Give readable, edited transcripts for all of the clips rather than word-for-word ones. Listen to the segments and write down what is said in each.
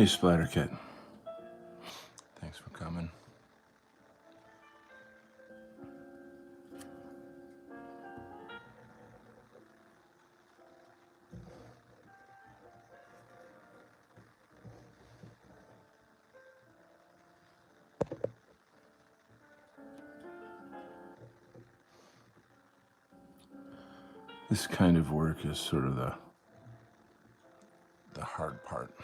Hey, Splattercat. Thanks for coming. This kind of work is sort of the hard part,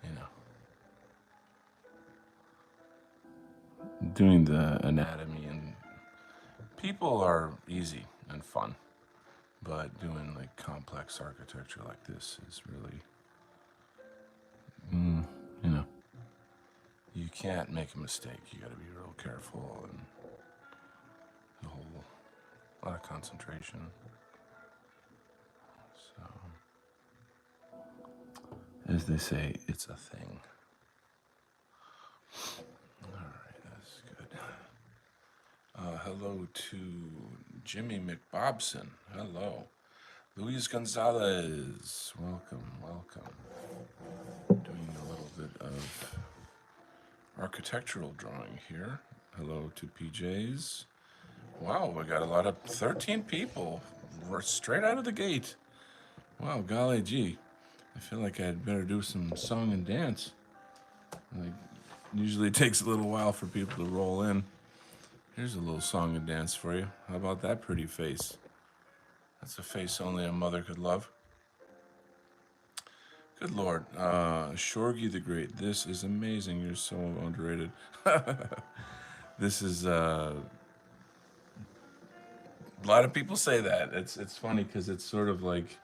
you know. Doing the anatomy and people are easy and fun, but doing like complex architecture like this is really, you know, you can't make a mistake. You got to be real careful and a lot of concentration. So, as they say, it's a thing. All right, that's good. Hello to Jimmy McBobson. Hello. Luis Gonzalez. Welcome, welcome. Doing a little bit of architectural drawing here. Hello to PJs. Wow, we got a lot of 13 people. We're straight out of the gate. Wow, golly gee. I feel like I'd better do some song and dance. Like, usually it takes a little while for people to roll in. Here's a little song and dance for you. How about that pretty face? That's a face only a mother could love. Good Lord. Shorgy the Great. This is amazing. You're so underrated. This is, a lot of people say that. It's funny because it's sort of like,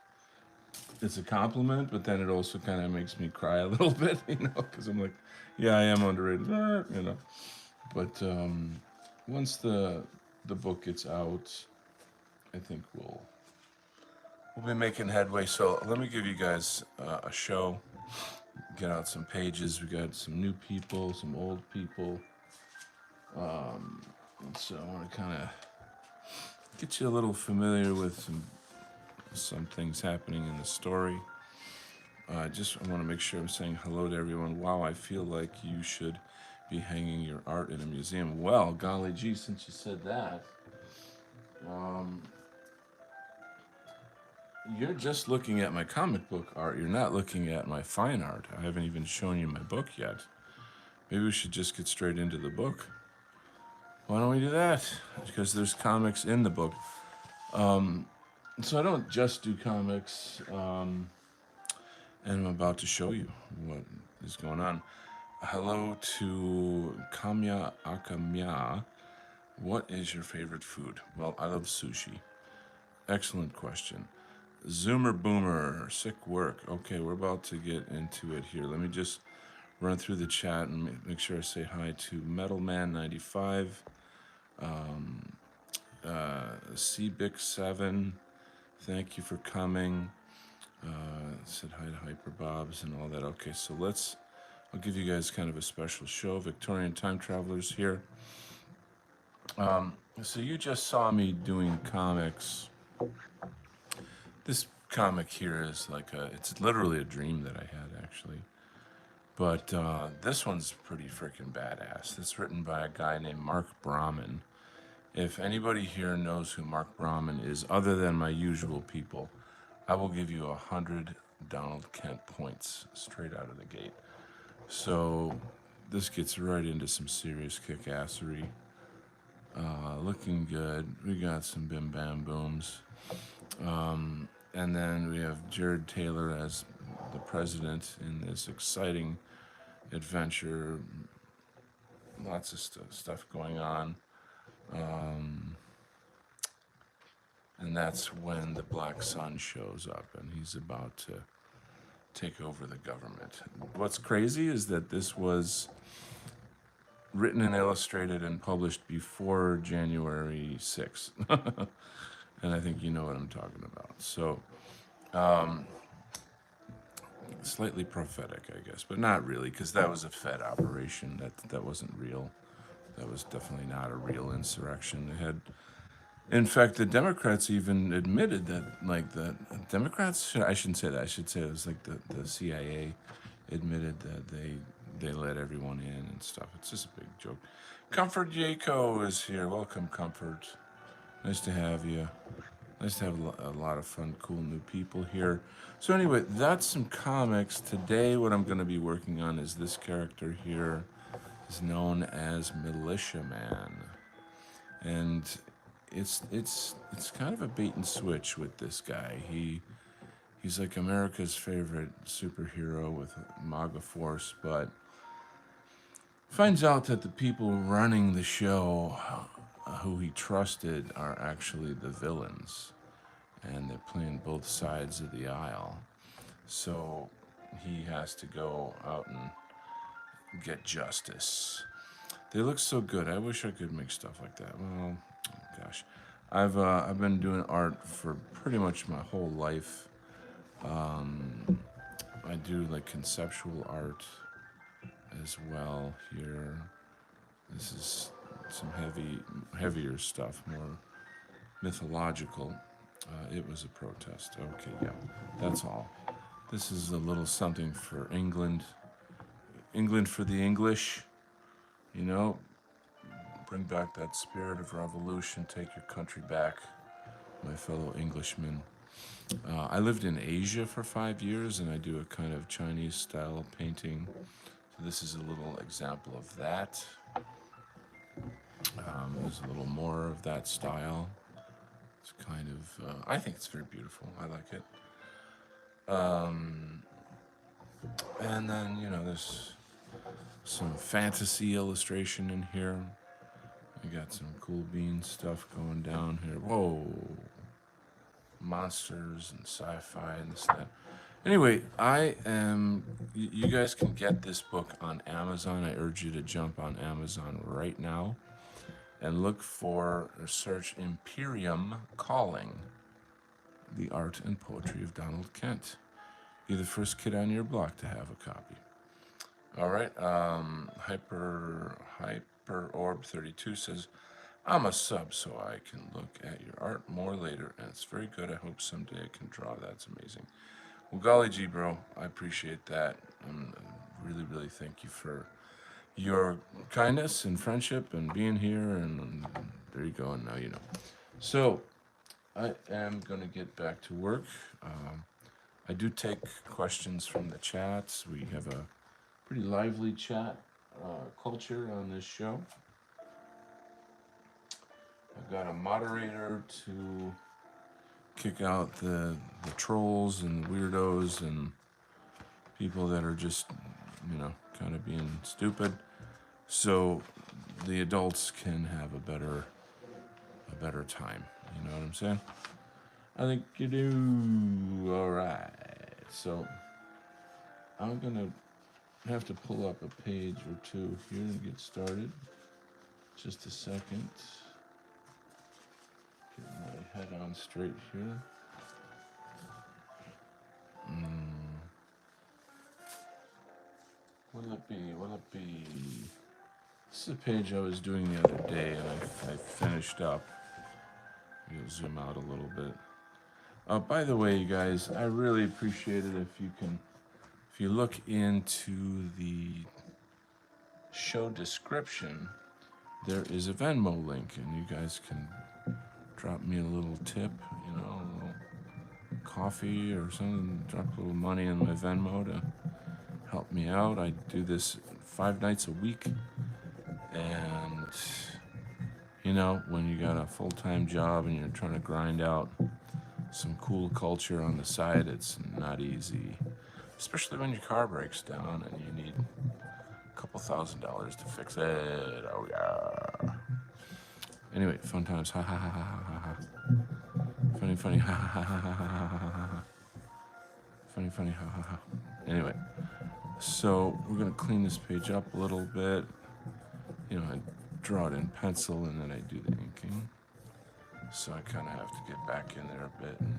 it's a compliment, but then it also kind of makes me cry a little bit, because I'm like, yeah, I am underrated, But once the book gets out, I think we'll be making headway. So let me give you guys a show. Get out some pages. We got some new people, some old people. So I want to kind of get you a little familiar with some things happening in the story. I want to make sure I'm saying hello to everyone. Wow, I feel like you should be hanging your art in a museum. Well, golly gee, since you said that, you're just looking at my comic book art. You're not looking at my fine art. I haven't even shown you my book yet. Maybe we should just get straight into the book. Why don't we do that? Because there's comics in the book. So I don't just do comics, and I'm about to show you what is going on. Hello to Kamya Akamya. What is your favorite food? Well, I love sushi. Excellent question. Zoomer Boomer, sick work. Okay, we're about to get into it here. Let me just run through the chat and make sure I say hi to Metalman95, CBIC7. Thank you for coming. Said hi to Hyperbobs and all that. Okay, so I'll give you guys kind of a special show. Victorian Time Travelers here. So you just saw me doing comics. This comic here is it's literally a dream that I had, actually. But this one's pretty freaking badass. It's written by a guy named Mark Brahman. If anybody here knows who Mark Brahman is, other than my usual people, I will give you 100 Donald Kent points straight out of the gate. So this gets right into some serious kick-assery. Looking good. We got some bim bam booms. And then we have Jared Taylor as the president in this exciting adventure. Lots of stuff going on. And that's when the Black Sun shows up and he's about to take over the government. What's crazy is that this was written and illustrated and published before January 6th. And I think you know what I'm talking about. So, slightly prophetic, I guess, but not really, because that was a Fed operation. That wasn't real. That was definitely not a real insurrection. They had, in fact, the Democrats even admitted that, like, the Democrats, I shouldn't say that. I should say it was like the CIA admitted that they let everyone in and stuff. It's just a big joke. Comfort Yako is here. Welcome, Comfort. Nice to have you. Nice to have a lot of fun, cool new people here. So anyway, that's some comics. Today, what I'm going to be working on is this character here, is known as Militia Man, and it's kind of a bait and switch with this guy. He's like America's favorite superhero with MAGA force, but finds out that the people running the show, who he trusted, are actually the villains, and they're playing both sides of the aisle. So he has to go out and get justice. They look so good. I wish I could make stuff like that. Well, oh gosh, I've been doing art for pretty much my whole life. I do like conceptual art as well here. This is some heavier stuff, more mythological. It was a protest. Okay, yeah, that's all. This is a little something for England. England for the English. You know, bring back that spirit of revolution. Take your country back, my fellow Englishmen. I lived in Asia for 5 years, and I do a kind of Chinese style painting. So this is a little example of that. There's a little more of that style. It's kind of, I think it's very beautiful. I like it. And then, you know, there's some fantasy illustration in here. We got some cool bean stuff going down here. Whoa. Monsters and sci-fi and this and that. Anyway, you guys can get this book on Amazon. I urge you to jump on Amazon right now and look for or search Imperium Calling, the art and poetry of Donald Kent. Be the first kid on your block to have a copy. All right, Hyper Orb 32 says, I'm a sub, so I can look at your art more later, and it's very good. I hope someday I can draw. That's amazing. Well, golly gee, bro, I appreciate that. And really, really thank you for your kindness and friendship and being here. And there you go, and now you know. So I am going to get back to work. I do take questions from the chats. We have a pretty lively chat culture on this show. I've got a moderator to kick out the trolls and weirdos and people that are just, you know, kind of being stupid, so the adults can have a better time. You know what I'm saying? I think you do. All right. So I'm gonna have to pull up a page or two here and get started. Just a second. Get my head on straight here. What'll it be? This is a page I was doing the other day, and I finished up. You'll zoom out a little bit. By the way, you guys, I really appreciate it if you look into the show description, there is a Venmo link, and you guys can drop me a little tip, you know, a little coffee or something, drop a little money in my Venmo to help me out. I do this 5 nights a week, and you know, when you got a full-time job and you're trying to grind out some cool culture on the side, it's not easy, especially when your car breaks down and you need a couple $1,000s to fix it. Oh yeah. Anyway, fun times. Ha ha ha ha ha ha. Funny. Ha ha ha ha ha ha ha ha. Funny. Ha ha ha. Anyway, so we're gonna clean this page up a little bit. You know, I draw it in pencil and then I do the inking. So I kind of have to get back in there a bit and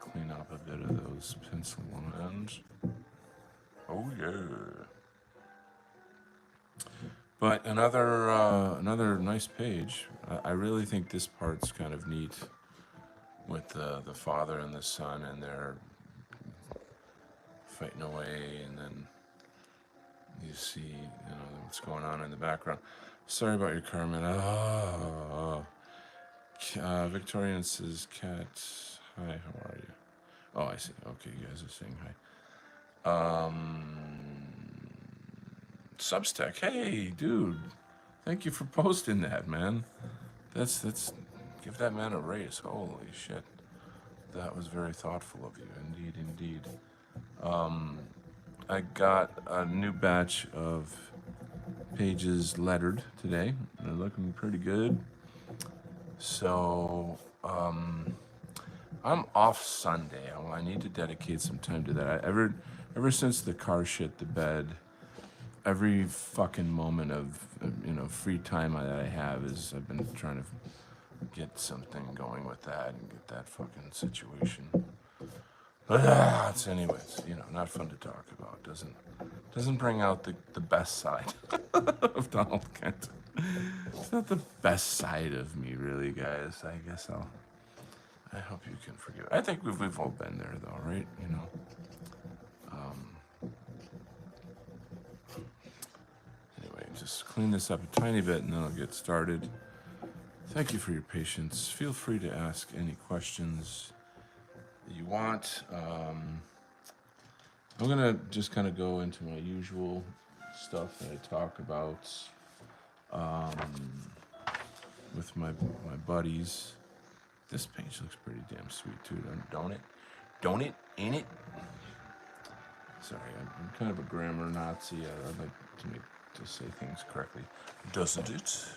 clean up a bit of those pencil lines. Oh yeah. But another nice page. I really think this part's kind of neat with the father and the son and their fighting away, and then you see, what's going on in the background. Sorry about your car, man. Victorian says, "Cat, hi, how are you?" Oh, I see. Okay, you guys are saying hi. Substack. Hey, dude. Thank you for posting that, man. That's give that man a raise. Holy shit. That was very thoughtful of you. Indeed, indeed. I got a new batch of pages lettered today. They're looking pretty good. So, I'm off Sunday. I need to dedicate some time to that. Ever since the car shit the bed, every fucking moment of free time that I have is I've been trying to get something going with that and get that fucking situation. But it's anyways, not fun to talk about. Doesn't bring out the best side of Donald Kent. It's not the best side of me, really, guys. I hope you can forgive. I think we've all been there, though, right? Anyway, just clean this up a tiny bit, and then I'll get started. Thank you for your patience. Feel free to ask any questions that you want. I'm gonna just kind of go into my usual stuff that I talk about with my buddies. This page looks pretty damn sweet too, don't it? Don't it? Ain't it? Sorry, I'm kind of a grammar Nazi. I like to say things correctly, doesn't it?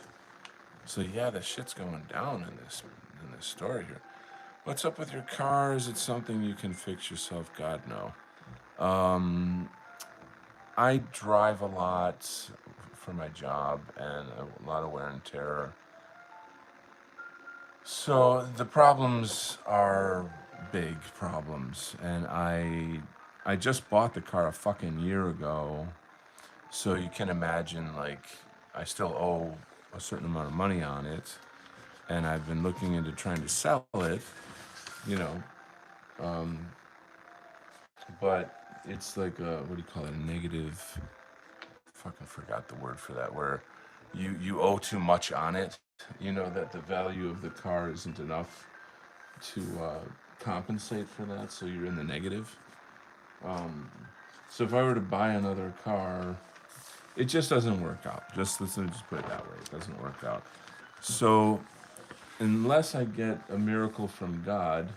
So yeah, the shit's going down in this story here. What's up with your car? Is it something you can fix yourself? God, no. I drive a lot for my job and a lot of wear and tear. So the problems are big problems, and I just bought the car a fucking year ago, so you can imagine like I still owe a certain amount of money on it, and I've been looking into trying to sell it, you know, but it's like a, what do you call it, a negative, fucking forgot the word for that, where you owe too much on it, that the value of the car isn't enough to compensate for that, so you're in the negative. So if I were to buy another car, it just doesn't work out. Just let's just put it that way. It doesn't work out. So unless I get a miracle from God,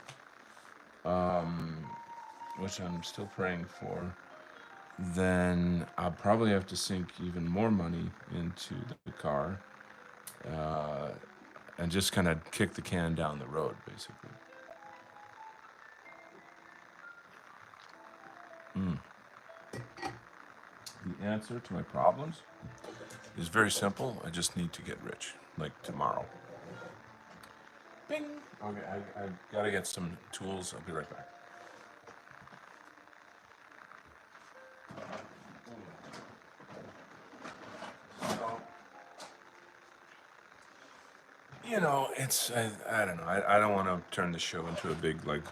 which I'm still praying for, then I'll probably have to sink even more money into the car and just kind of kick the can down the road, basically. The answer to my problems is very simple. I just need to get rich, like tomorrow. Bing! Okay, I gotta get some tools. I'll be right back. So, I don't know. I don't want to turn the show into a big, like,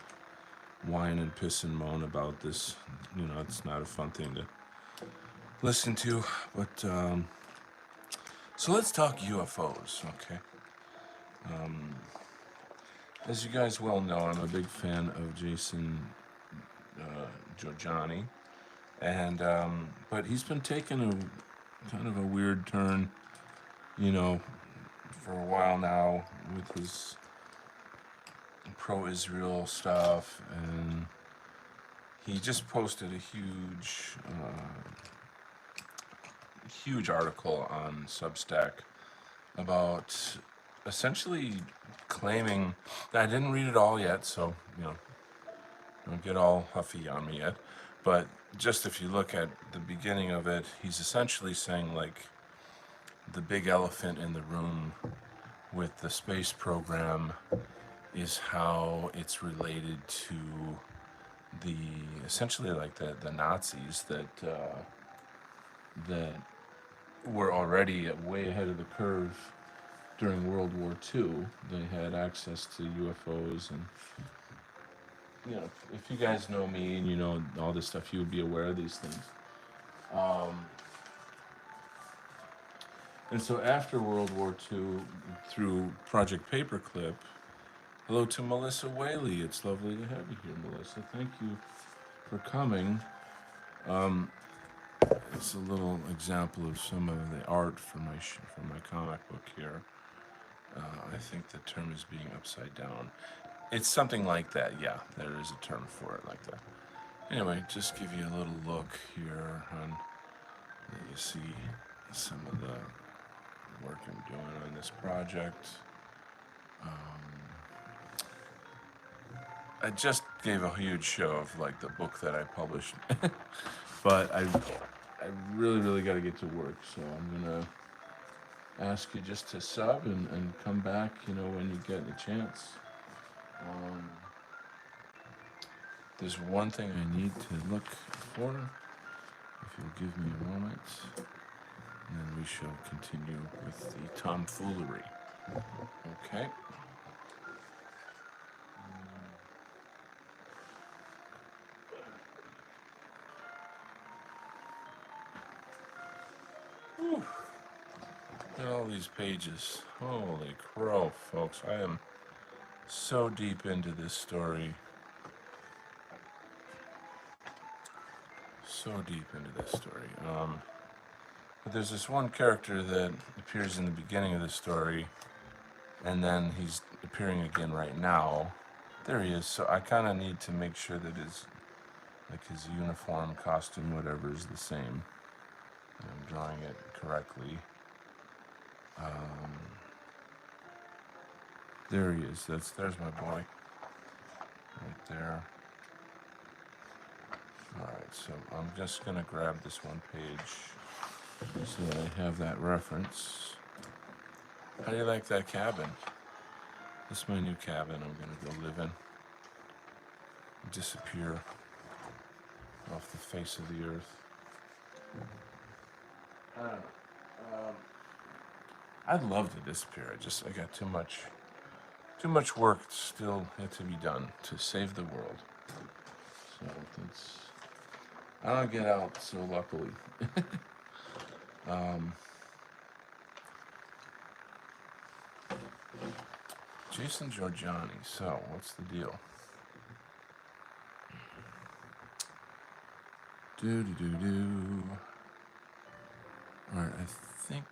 whine and piss and moan about this. It's not a fun thing to listen to. But, so let's talk UFOs, okay? As you guys well know, I'm a big fan of Jason Giorgiani, and but he's been taking a kind of a weird turn, for a while now with his pro-Israel stuff, and he just posted a huge article on Substack about essentially claiming, I didn't read it all yet, so don't get all huffy on me yet, but just if you look at the beginning of it, he's essentially saying like the big elephant in the room with the space program is how it's related to the essentially like the Nazis that were already way ahead of the curve during World War II. They had access to UFOs and you know, if you guys know me and you know all this stuff, you would be aware of these things. Um, and so after World War II, through Project Paperclip, hello to Melissa Whaley. It's lovely to have you here, Melissa. Thank you for coming. Um, it's a little example of some of the art for my comic book here. I think the term is being upside down. It's something like that, yeah. There is a term for it like that. Anyway, just give you a little look here on. You see some of the work I'm doing on this project. I just gave a huge show of like the book that I published, but I really got to get to work, so I'm gonna ask you just to sub and come back, you know, when you get a chance. Um, there's one thing I need to look for. If you'll give me a moment, and then we shall continue with the tomfoolery. Okay. Whew. Look at all these pages. Holy crow, folks. I am so deep into this story. So deep into this story. But there's this one character that appears in the beginning of the story, and then he's appearing again right now. There he is. So I kind of need to make sure that his uniform, costume, whatever is the same. I'm drawing it correctly. There he is. There's my boy. Right there. Alright, so I'm just gonna grab this one page so that I have that reference. How do you like that cabin? This is my new cabin I'm gonna go live in. Disappear off the face of the earth. I don't know. I'd love to disappear. I got too much work still yet to be done to save the world. So I don't get out so luckily. Jason Giorgiani. So what's the deal? Do. Alright, I think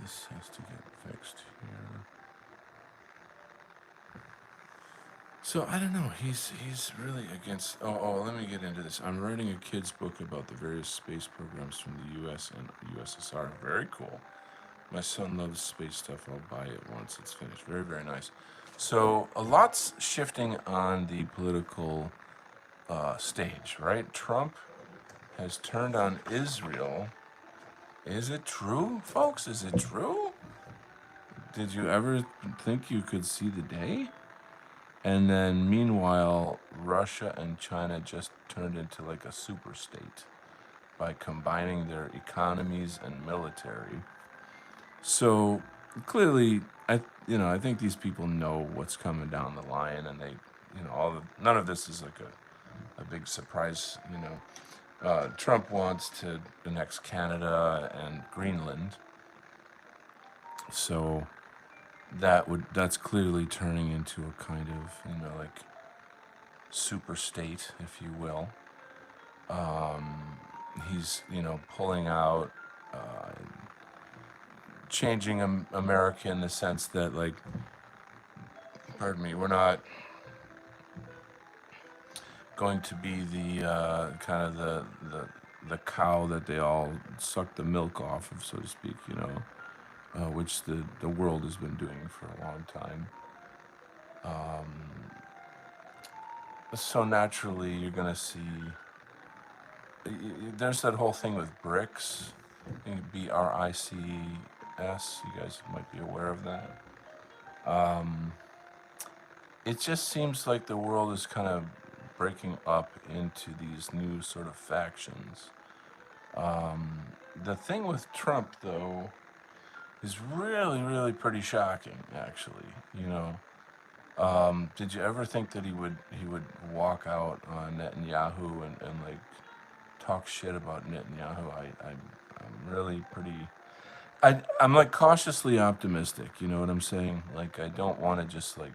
this has to get fixed here. So I don't know. He's really against. Oh, let me get into this. I'm writing a kid's book about the various space programs from the U.S. and USSR. Very cool. My son loves space stuff. I'll buy it once it's finished. Very nice. So a lot's shifting on the political stage, right? Trump has turned on Israel. Is it true, folks? Is it true? Did you ever think you could see the day? And then meanwhile, Russia and China just turned into like a super state by combining their economies and military. So clearly, I think these people know what's coming down the line, and they, none of this is like a big surprise. Trump wants to annex Canada and Greenland, so that's clearly turning into a kind of like super state, if you will. He's pulling out, changing America in the sense that, like, pardon me, we're not going to be the kind of the cow that they all suck the milk off of, so to speak, which the world has been doing for a long time. So naturally, you're going to see, there's that whole thing with BRICS, BRICS, you guys might be aware of that. It just seems like the world is kind of breaking up into these new sort of factions. The thing with Trump, though, is really pretty shocking, actually. Did you ever think that he would walk out on Netanyahu and like talk shit about Netanyahu? I'm really pretty. I'm like cautiously optimistic. You know what I'm saying? Like I don't want to just like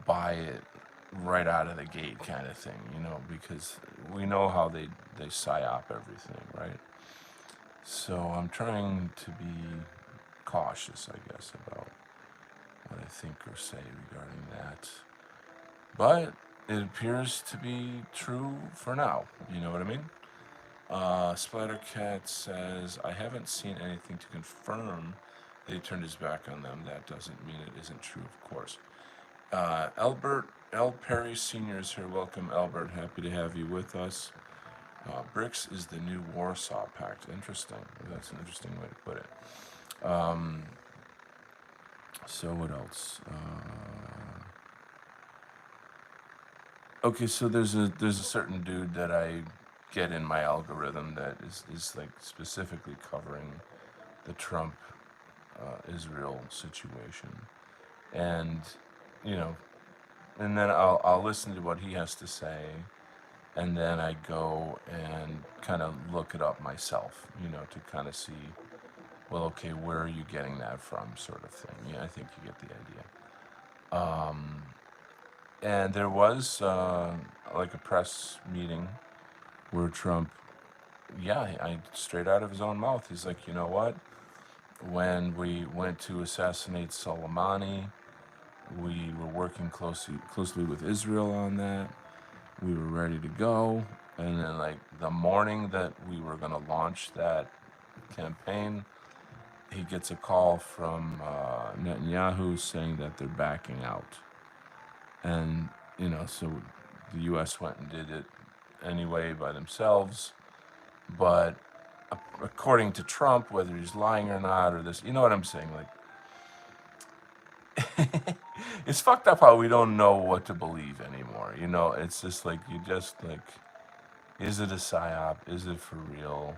buy it right out of the gate kind of thing. You know, because we know how they psyop everything, right? So I'm trying to be cautious, I guess, about what I think or say regarding that. But it appears to be true for now. You know what I mean? Splattercat says, I haven't seen anything to confirm that he turned his back on them. That doesn't mean it isn't true, of course. Albert L. Perry Sr. is here. Welcome, Albert. Happy to have you with us. BRICS is the new Warsaw Pact. Interesting. That's an interesting way to put it. So what else? Okay, so there's a certain dude that I get in my algorithm that is like specifically covering the Trump Israel situation, and you know, and then I'll listen to what he has to say, and then I go and kind of look it up myself, you know, to kind of see, well, okay, where are you getting that from, sort of thing. Yeah, I think you get the idea. And there was like a press meeting where Trump, yeah, I straight out of his own mouth, he's like, you know what? When we went to assassinate Soleimani, we were working closely with Israel on that. We were ready to go, and then like the morning that we were going to launch that campaign, he gets a call from Netanyahu saying that they're backing out. And, you know, so the U.S. went and did it anyway by themselves. But according to Trump, whether he's lying or not, or this, you know what I'm saying? Like, it's fucked up how we don't know what to believe anymore. You know, it's just like, you just like, is it a psyop? Is it for real?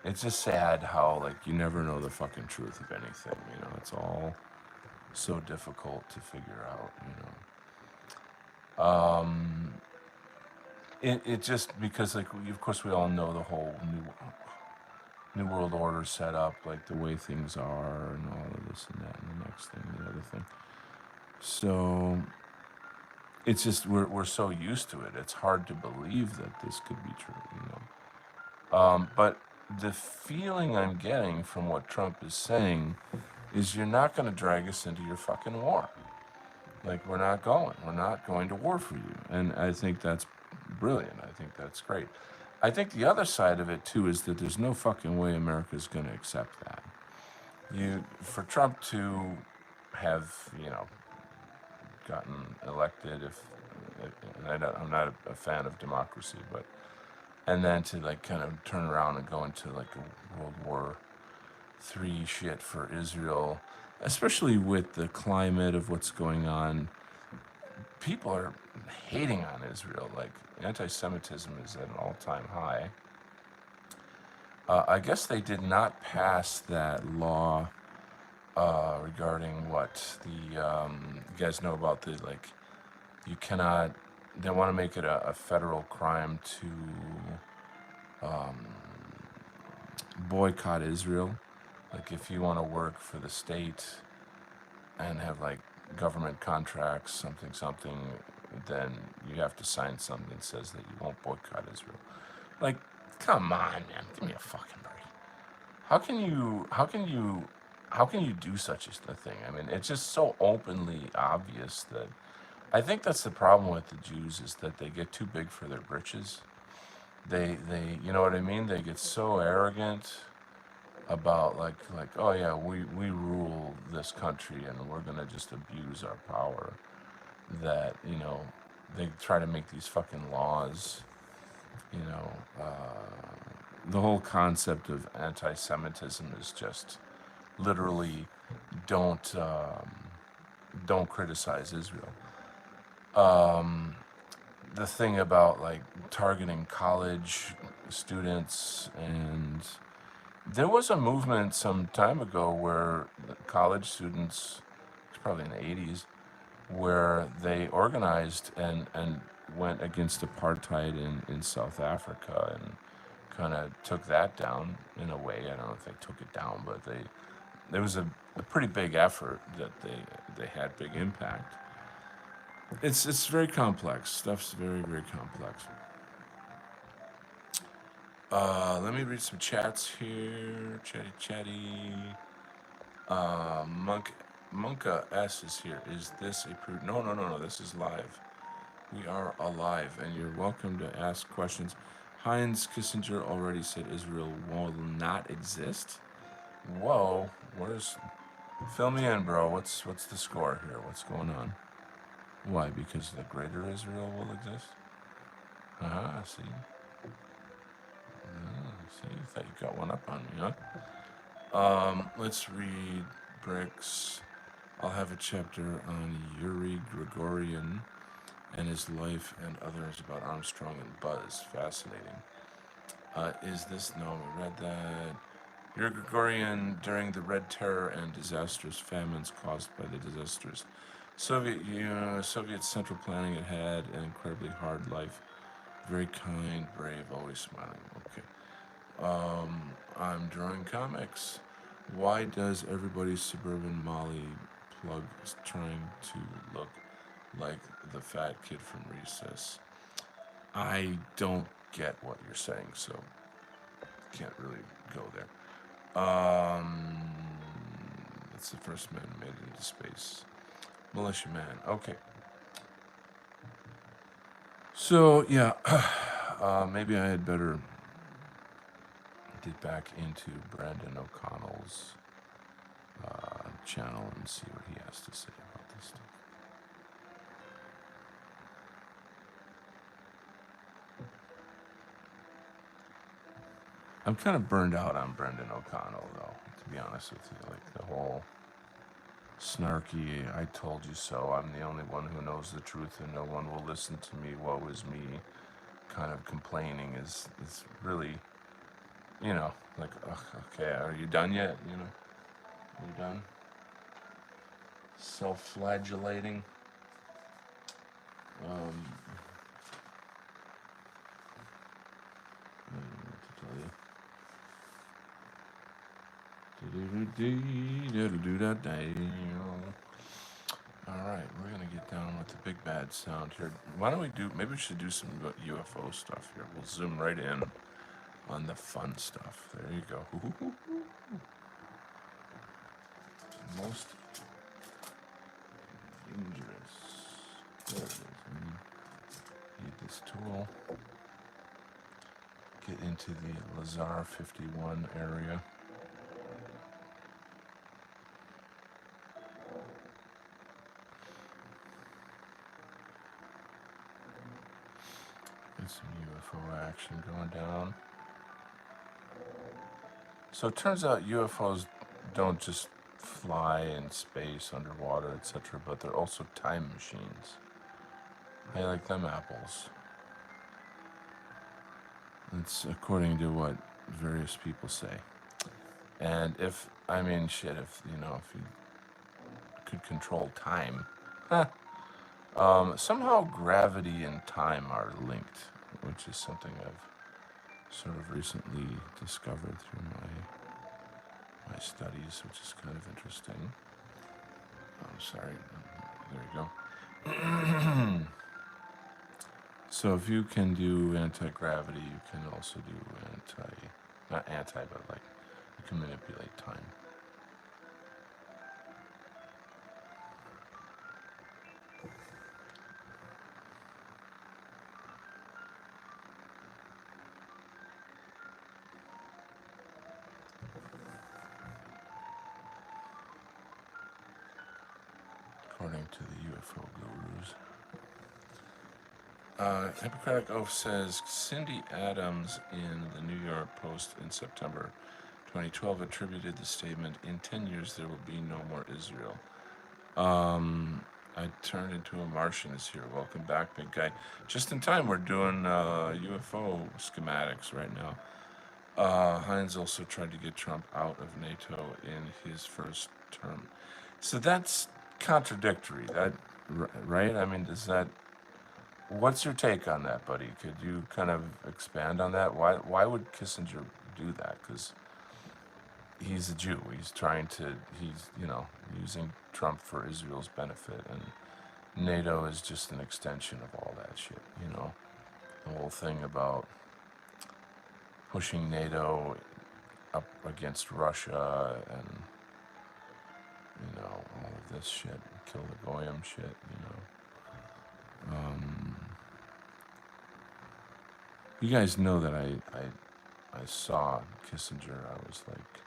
It's just sad how, like, you never know the fucking truth of anything. You know, it's all so difficult to figure out, you know. It just because like of course we all know the whole new world order set up, like the way things are and all of this and that and the next thing and the other thing. So it's just we're so used to it. It's hard to believe that this could be true, you know. But the feeling I'm getting from what Trump is saying is you're not going to drag us into your fucking war. Like we're not going. We're not going to war for you. And I think that's brilliant. I think that's great. I think the other side of it too is that there's no fucking way America's going to accept that. For Trump to have, you know, gotten elected, and I'm not a fan of democracy, but and then to like kind of turn around and go into like a World War III shit for Israel, especially with the climate of what's going on. People are hating on Israel. Like anti-Semitism is at an all-time high. I guess they did not pass that law regarding what you guys know about the like you cannot. They want to make it a federal crime to boycott Israel. Like if you want to work for the state and have like government contracts, something, then you have to sign something that says that you won't boycott Israel. Like, come on, man, give me a fucking break. How can you? How can you? How can you do such a thing? I mean, it's just so openly obvious that. I think that's the problem with the Jews is that they get too big for their britches. You know what I mean? They get so arrogant about like oh yeah we rule this country and we're gonna just abuse our power that you know they try to make these fucking laws, you know. The whole concept of anti-Semitism is just literally don't don't criticize Israel. The thing about like targeting college students, and there was a movement some time ago where college students, it's probably in the 80s, where they organized and went against apartheid in South Africa and kind of took that down in a way. I don't know if they took it down, but there was a pretty big effort that they had big impact. It's very complex. Stuff's very complex. Let me read some chats here. Chatty. Monka S is here. Is this a No. This is live. We are alive, and you're welcome to ask questions. Heinz Kissinger already said Israel will not exist. Whoa, where's? Fill me in, bro. What's the score here? What's going on? Why? Because the greater Israel will exist? See. See, you thought you got one up on me, huh? Let's read Bricks. I'll have a chapter on Yuri Gregorian and his life and others about Armstrong and Buzz. Fascinating. Is this? No, we read that. Yuri Gregorian during the Red Terror and disastrous famines caused by the disasters. Soviet central planning had an incredibly hard life. Very kind, brave, always smiling. Okay. I'm drawing comics. Why does everybody's suburban Molly plug is trying to look like the fat kid from Recess? I don't get what you're saying, so can't really go there. It's the first man made it into space. Militia Man. Okay. So yeah, maybe I had better get back into Brandon O'Connell's channel and see what he has to say about this stuff. I'm kind of burned out on Brendan O'Connell, though, to be honest with you. Like the whole snarky, I told you so, I'm the only one who knows the truth and no one will listen to me, woe is me, kind of complaining is really, like, ugh, okay, are you done yet? Are you done? Self-flagellating. I don't know what to tell you. Alright, we're gonna get down with the big bad sound here. Why don't we maybe we should do some UFO stuff here. We'll zoom right in on the fun stuff. There you go. Most dangerous. There it is. Need this tool. Get into the Lazar 51 area. Get some UFO action going down. So it turns out UFOs don't just fly in space, underwater, etc., but they're also time machines. I like them apples. That's according to what various people say. And if you could control time, somehow gravity and time are linked, which is something I've sort of recently discovered through my studies, which is kind of interesting. I'm sorry. There you go. So if you can do anti-gravity, you can also do not anti, but like you can manipulate time. According to the UFO gurus. Hippocratic Oath says Cindy Adams in the New York Post in September 2012 attributed the statement, "In 10 years there will be no more Israel." I turned into a Martian is here. Welcome back, big guy. Just in time, we're doing UFO schematics right now. Heinz also tried to get Trump out of NATO in his first term. So that's contradictory. right? I mean, does that? What's your take on that, buddy? Could you kind of expand on that? Why would Kissinger do that? Because he's a Jew. He's using Trump for Israel's benefit, and NATO is just an extension of all that shit. The whole thing about pushing NATO up against Russia and all of this shit, kill the goyim shit. You guys know that I saw Kissinger. I was like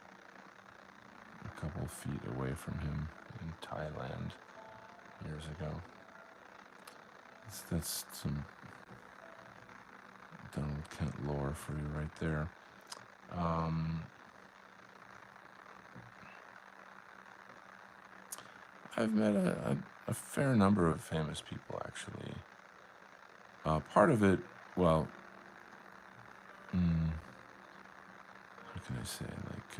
a couple of feet away from him in Thailand years ago. That's some Donald Kent lore for you right there. I've met a fair number of famous people, actually. Part of it, well, how can I say, like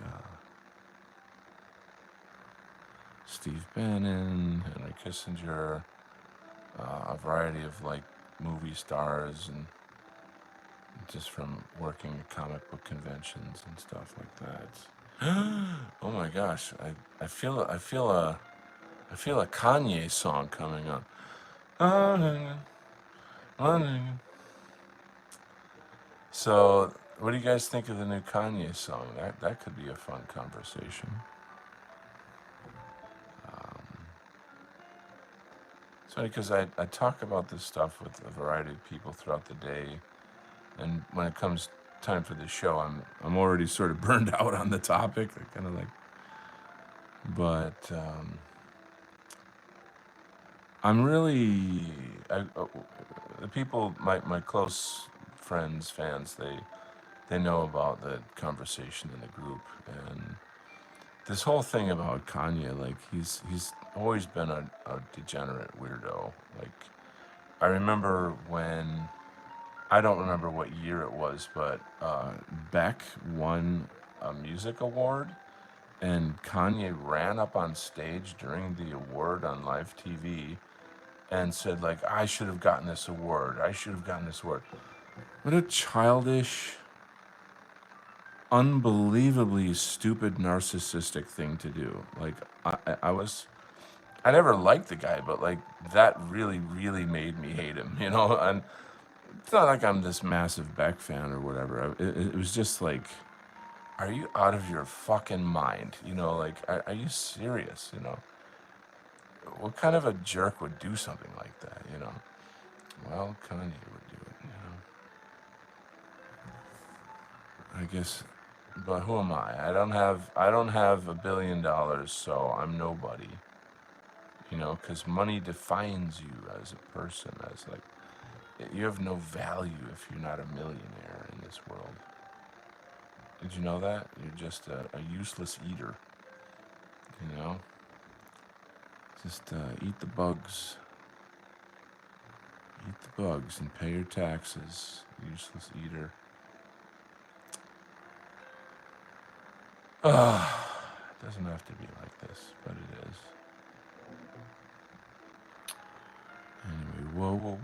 Steve Bannon, Henry Kissinger, a variety of like movie stars, and just from working at comic book conventions and stuff like that. Oh my gosh, I feel a Kanye song coming up. So, what do you guys think of the new Kanye song? That could be a fun conversation. So, because I talk about this stuff with a variety of people throughout the day, and when it comes time for the show, I'm already sort of burned out on the topic. I kind of like, but I'm really the people, my close friends, fans, they know about the conversation in the group, and this whole thing about Kanye, like he's always been a degenerate weirdo. Like I remember when, I don't remember what year it was, but Beck won a music award, and Kanye ran up on stage during the award on live TV and said, like, I should have gotten this award. I should have gotten this award. What a childish, unbelievably stupid, narcissistic thing to do. Like, I never liked the guy, but like, that really, really made me hate him, And it's not like I'm this massive Beck fan or whatever. It was just like, are you out of your fucking mind? Like, are you serious? What kind of a jerk would do something like that? Well, Kanye would do it. I guess, but who am I? I don't have $1 billion, so I'm nobody. Because money defines you as a person. As like, you have no value if you're not a millionaire in this world. Did you know that? You're just a useless eater. You know? Just eat the bugs. Eat the bugs and pay your taxes. Useless eater. It doesn't have to be like this, but it is. Anyway, whoa.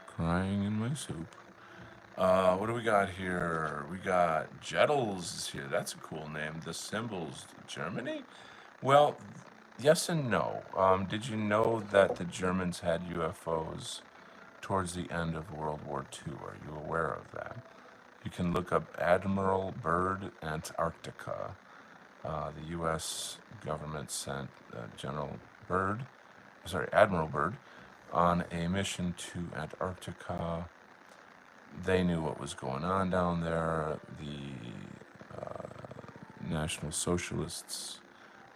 Crying in my soup. What do we got here? We got Jettles is here. That's a cool name. The Symbols, Germany? Well, yes and no. Did you know that the Germans had UFOs towards the end of World War II? Are you aware of that? You can look up Admiral Byrd, Antarctica. The U.S. government sent Admiral Byrd, on a mission to Antarctica. They knew what was going on down there. The National Socialists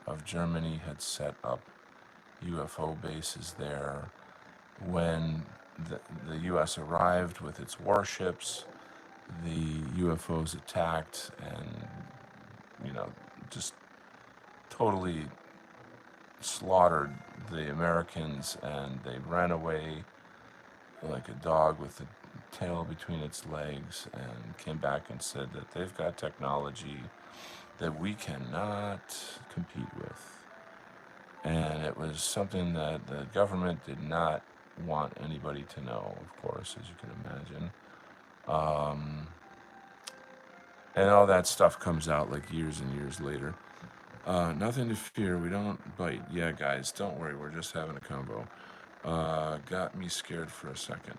of Germany had set up UFO bases there. When the U.S. arrived with its warships, the UFOs attacked and, just totally slaughtered the Americans, and they ran away like a dog with the tail between its legs, and came back and said that they've got technology that we cannot compete with. And and it was something that the government did not want anybody to know, of course, as you can imagine. Um, and all that stuff comes out like years and years later. Nothing to fear. We don't bite. Yeah, guys, don't worry. We're just having a combo. Got me scared for a second.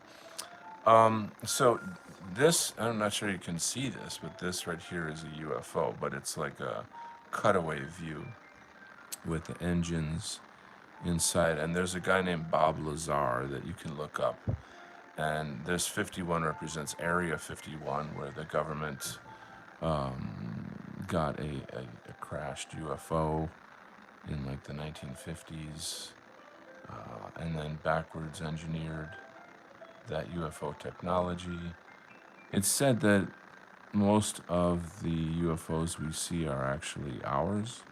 So this, I'm not sure you can see this, but this right here is a UFO, but it's like a cutaway view with the engines inside. And there's a guy named Bob Lazar that you can look up. And this 51 represents Area 51, where the government got a crashed UFO in like the 1950s, and then backwards engineered that UFO technology. It's said that most of the UFOs we see are actually ours.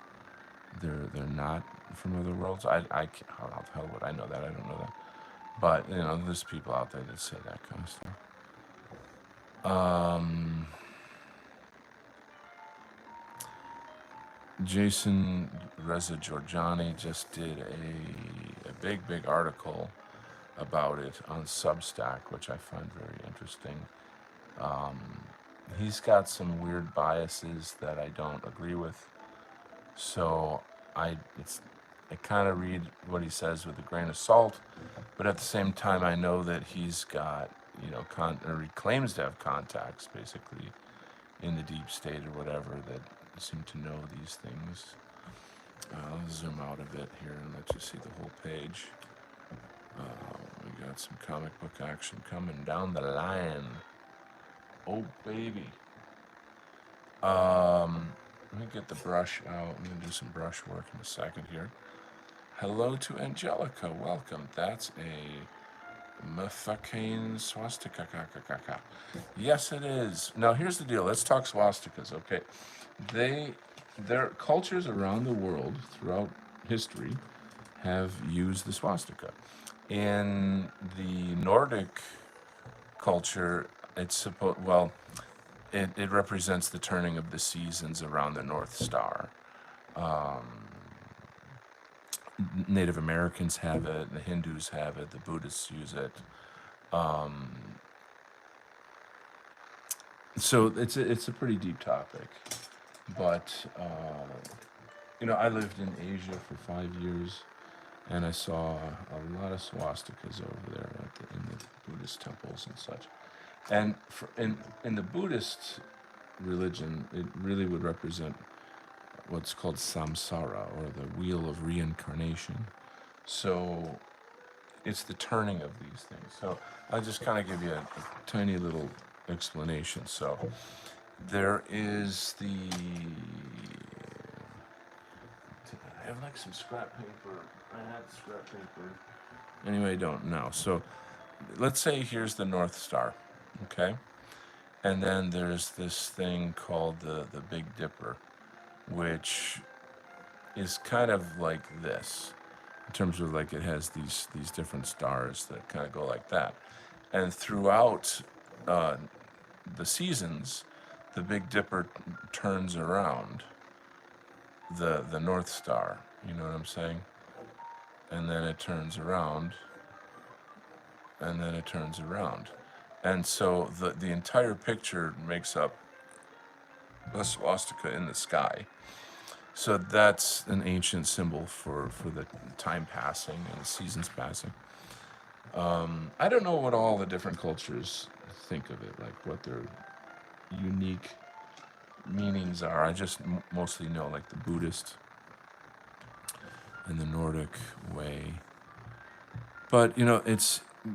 They're not from other worlds. How the hell would I know that? I don't know that. But there's people out there that say that kind of stuff. Jason Reza Giorgiani just did a big article about it on Substack, which I find very interesting. He's got some weird biases that I don't agree with, so I kind of read what he says with a grain of salt, but at the same time I know that he's got or he claims to have contacts basically in the deep state or whatever that seem to know these things. I'll zoom out a bit here and let you see the whole page. We got some comic book action coming down the line. Oh, baby. Let me get the brush out. I'm going to do some brush work in a second here. Hello to Angelica. Welcome. That's a motherfucking swastika. Yes, it is. Now, here's the deal. Let's talk swastikas, okay? Their cultures around the world throughout history have used the swastika. In the Nordic culture, it represents the turning of the seasons around the North Star. Native Americans have it, the Hindus have it, the Buddhists use it. So it's a pretty deep topic, but I lived in Asia for 5 years, and I saw a lot of swastikas over there in the Buddhist temples and such. And in the Buddhist religion, it really would represent what's called samsara, or the wheel of reincarnation. So it's the turning of these things. So I'll just kind of give you a tiny little explanation. So there is I have like some scrap paper. I had scrap paper. Anyway, I don't know. So let's say here's the North Star, okay? And then there's this thing called the Big Dipper, which is kind of like this, in terms of like it has these different stars that kind of go like that. And throughout the seasons, the Big Dipper turns around the North Star. You know what I'm saying? And then it turns around, and then it turns around. And so the entire picture makes up a swastika in the sky. So that's an ancient symbol for the time passing and the seasons passing. I don't know what all the different cultures think of it, like what their unique meanings are. I just mostly know like the Buddhist and the Nordic way. But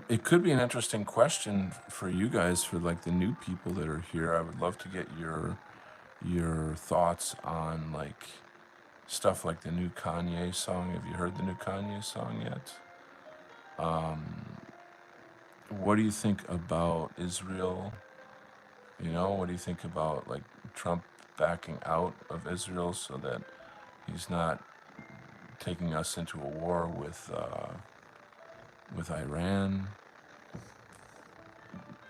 it could be an interesting question for you guys, for like the new people that are here. I would love to get your thoughts on like stuff like the new Kanye song. Have you heard the new Kanye song yet? What do you think about Israel? What do you think about like Trump backing out of Israel so that he's not taking us into a war with Iran?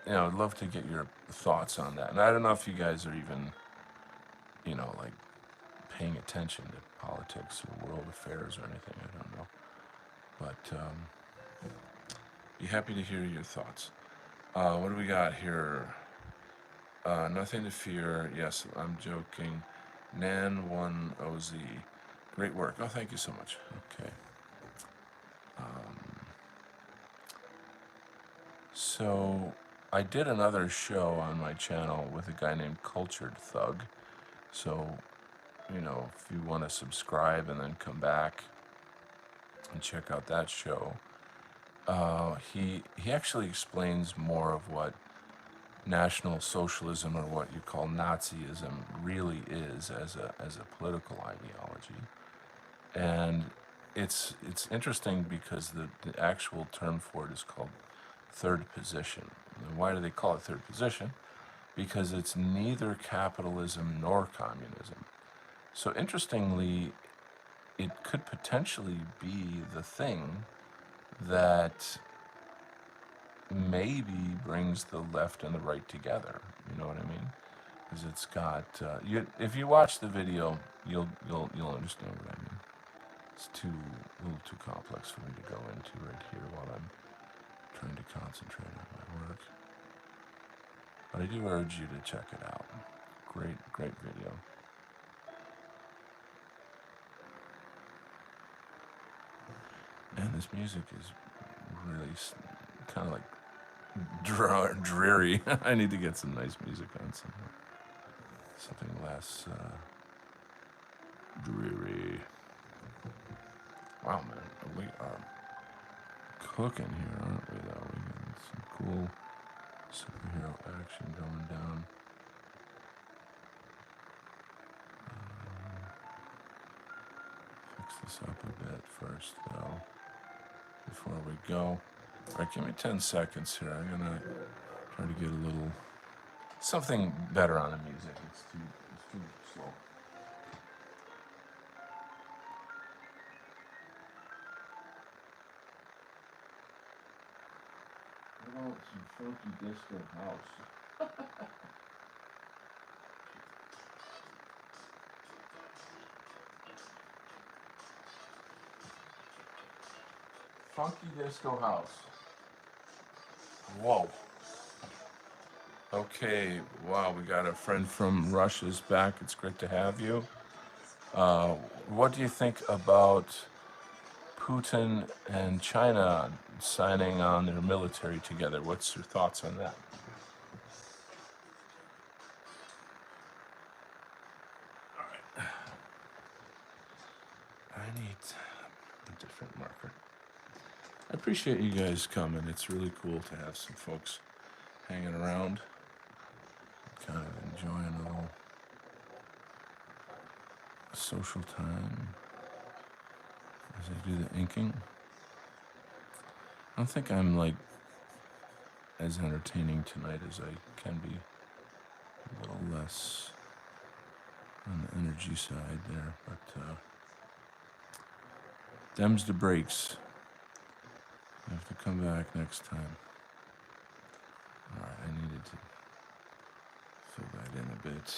I'd love to get your thoughts on that. And I don't know if you guys are even, like paying attention to politics or world affairs or anything. I don't know. But be happy to hear your thoughts. What do we got here? Nothing to fear. Yes, I'm joking. Nan1OZ. Great work. Oh, thank you so much. Okay. So I did another show on my channel with a guy named Cultured Thug. So, you know, if you want to subscribe and then come back and check out that show, he actually explains more of what National Socialism, or what you call Nazism, really is as a political ideology. And it's interesting because the actual term for it is called third position. And why do they call it third position? Because it's neither capitalism nor communism. So interestingly, it could potentially be the thing that maybe brings the left and the right together. You know what I mean? Because it's got if you watch the video, you'll understand what I mean. It's a little too complex for me to go into right here while I'm trying to concentrate on my work. But I do urge you to check it out. Great video. And this music is really kind of like dreary. I need to get some nice music on somewhere. Something less dreary. Wow, man, we are cooking here, aren't we? Though we got some cool superhero action going down. Fix this up a bit first, though, before we go. All right, give me 10 seconds here. I'm gonna try to get a little something better on the music. It's too slow. What about some funky disco house? Funky disco house. Whoa. Okay, wow, we got a friend from Russia's back. It's great to have you. What do you think about Putin and China signing on their military together? What's your thoughts on that? All right. I need a different marker. I appreciate you guys coming. It's really cool to have some folks hanging around, kind of enjoying a little social time as I do the inking. I don't think I'm like as entertaining tonight as I can be. A little less on the energy side there, but them's the breaks. I have to come back next time. All right, I needed to fill that in a bit.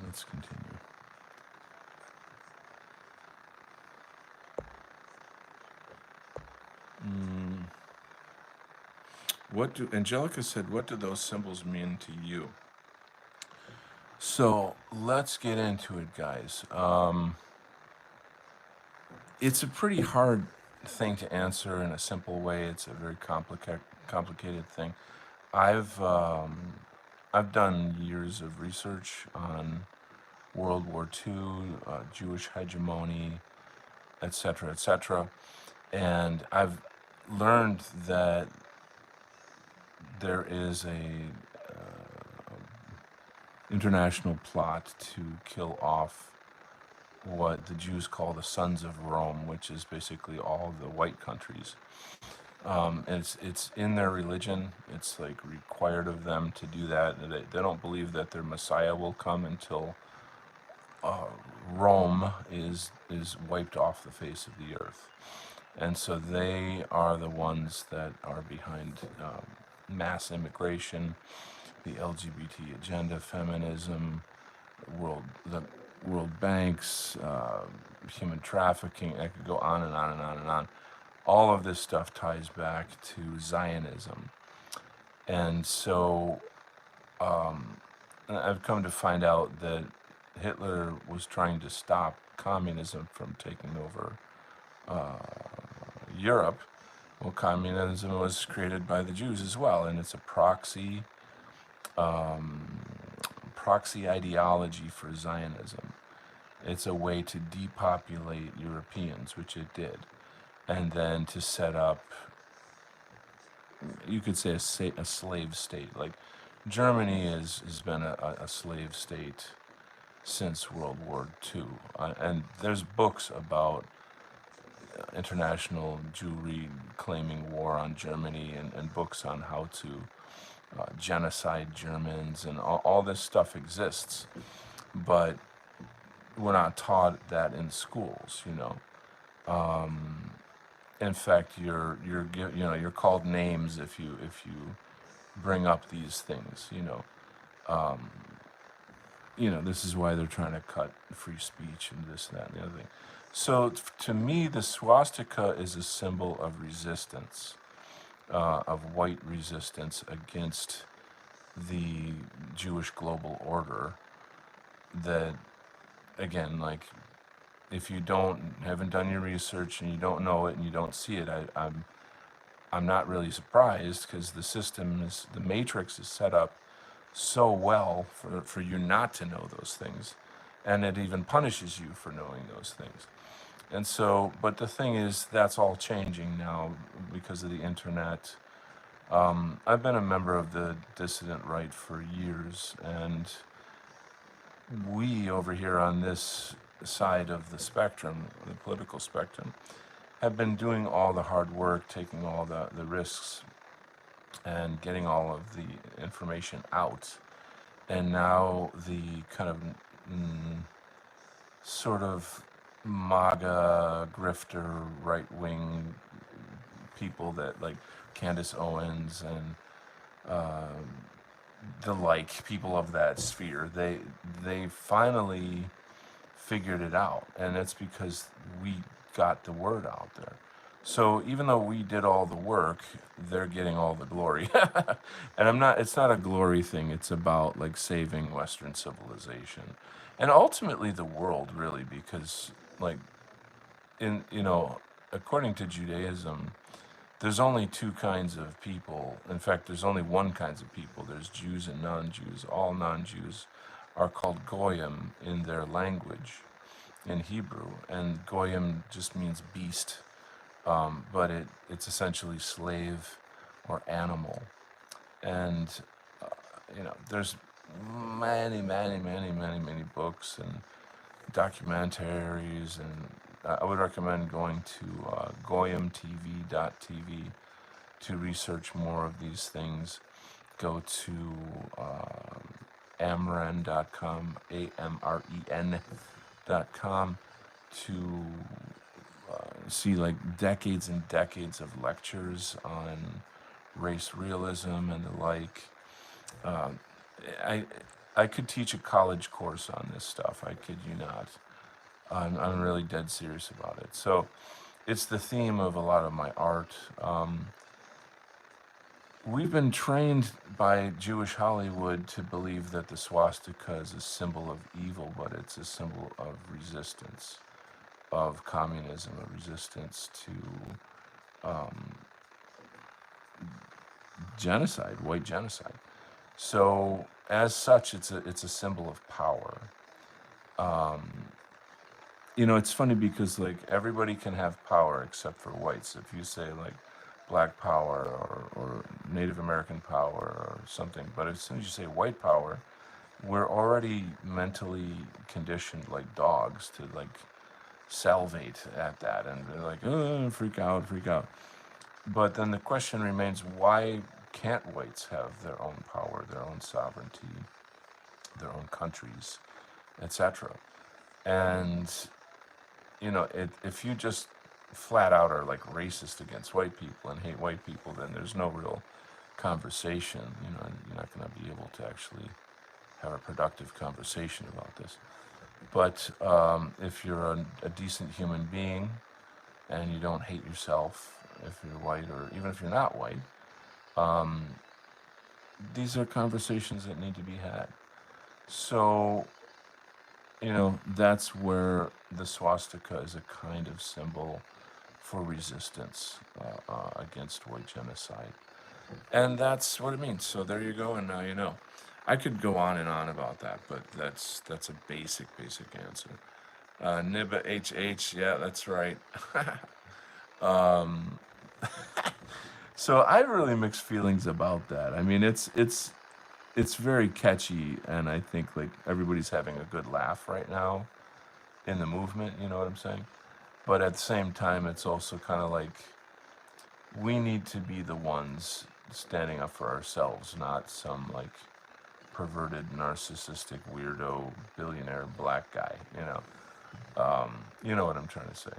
Let's continue. Angelica said, what do those symbols mean to you? So let's get into it, guys. It's a pretty hard thing to answer in a simple way. It's a very complicated thing. I've done years of research on World War II, Jewish hegemony, etc., etc., and I've learned that there is a international plot to kill off what the Jews call the Sons of Rome, which is basically all the white countries. It's in their religion. It's like required of them to do that. They don't believe that their Messiah will come until Rome is wiped off the face of the earth. And so they are the ones that are behind mass immigration, the LGBT agenda, feminism, the World Banks, human trafficking. I could go on and on and on and on. All of this stuff ties back to Zionism, and so I've come to find out that Hitler was trying to stop communism from taking over Europe. Well, communism was created by the Jews as well, and it's a proxy ideology for Zionism. It's a way to depopulate Europeans, which it did, and then to set up, you could say, a slave state. Like Germany has been a slave state since World War II. And there's books about international Jewry claiming war on Germany, and books on how to genocide Germans, and all this stuff exists. But we're not taught that in schools, you know. In fact, you're called names if you bring up these things, you know. This is why they're trying to cut free speech and this, that, and the other thing. So to me, the swastika is a symbol of resistance, of white resistance against the Jewish global order. That, again, like, if you haven't done your research and you don't know it and you don't see it, I'm not really surprised, because the matrix is set up so well for you not to know those things, and it even punishes you for knowing those things. And so, but the thing is, that's all changing now because of the internet. I've been a member of the dissident right for years, and we over here on this side of the spectrum, the political spectrum, have been doing all the hard work, taking all the risks, and getting all of the information out. And now the kind of sort of MAGA, grifter, right-wing people that, like Candace Owens and the like, people of that sphere, they finally figured it out, and it's because we got the word out there. So even though we did all the work, they're getting all the glory. And it's not a glory thing. It's about, like, saving Western civilization and ultimately the world, really, because, like, according to Judaism, there's only two kinds of people. In fact, there's only one kinds of people. There's Jews and non-Jews. All non-Jews are called goyim in their language, in Hebrew, and goyim just means beast, but it's essentially slave or animal. And there's many, many, many, many, many books and documentaries, and I would recommend going to goyimtv.tv to research more of these things. Go to amren.com, AMREN.com, to see, like, decades and decades of lectures on race realism and the like. I I could teach a college course on this stuff. I kid you not. I'm really dead serious about it. So it's the theme of a lot of my art. We've been trained by Jewish Hollywood to believe that the swastika is a symbol of evil, but it's a symbol of resistance, of communism, a resistance to genocide, white genocide. So as such, it's a symbol of power. It's funny because, like, everybody can have power except for whites. If you say, like, black power or Native American power or something, but as soon as you say white power, we're already mentally conditioned like dogs to, like, salivate at that, and they're like, oh, freak out, freak out. But then the question remains, why can't whites have their own power, their own sovereignty, their own countries, etc.? And if you just flat out are, like, racist against white people and hate white people, then there's no real conversation. You're not going to be able to actually have a productive conversation about this. But if you're a decent human being and you don't hate yourself, if you're white or even if you're not white, these are conversations that need to be had. So, that's where the swastika is a kind of symbol for resistance against white genocide. And that's what it means. So there you go, and now you know. I could go on and on about that, but that's a basic answer. Nibba HH, yeah, that's right. So I have really mixed feelings about that. I mean, it's very catchy, and I think like everybody's having a good laugh right now in the movement. You know what I'm saying? But at the same time, it's also kind of like we need to be the ones standing up for ourselves, not some like perverted, narcissistic, weirdo, billionaire black guy. You know what I'm trying to say.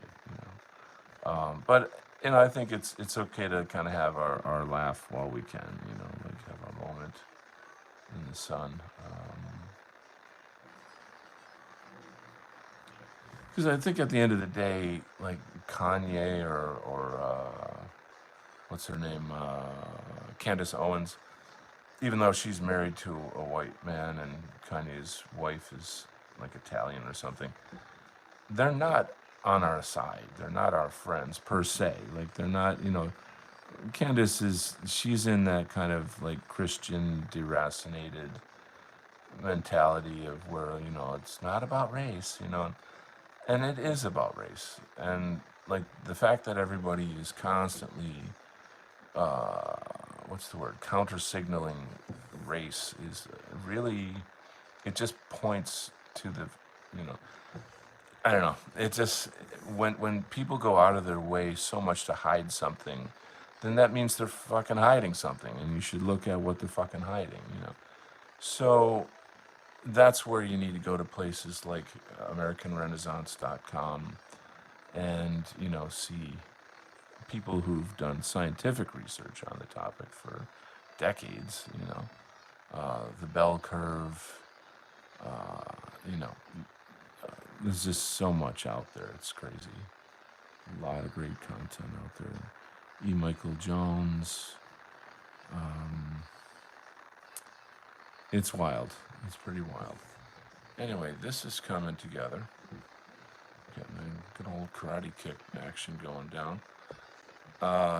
But I think it's okay to kind of have our laugh while we can. Like have our moment in the sun. Because I think at the end of the day, like Kanye or what's her name, Candace Owens, even though she's married to a white man and Kanye's wife is like Italian or something, they're not on our side. They're not our friends per se. Like they're not. Candace she's in that kind of like Christian deracinated mentality of where it's not about race. And it is about race. And like the fact that everybody is constantly what's the word, counter signaling race is really, it just points to the you know I don't know. It just, when people go out of their way so much to hide something, then that means they're fucking hiding something, and you should look at what they're fucking hiding. So that's where you need to go to places like AmericanRenaissance.com and see people who've done scientific research on the topic for decades. The bell curve. You know, there's just so much out there. It's crazy. A lot of great content out there. E. Michael Jones. It's wild. It's pretty wild. Anyway, this is coming together. Getting a good old karate kick action going down.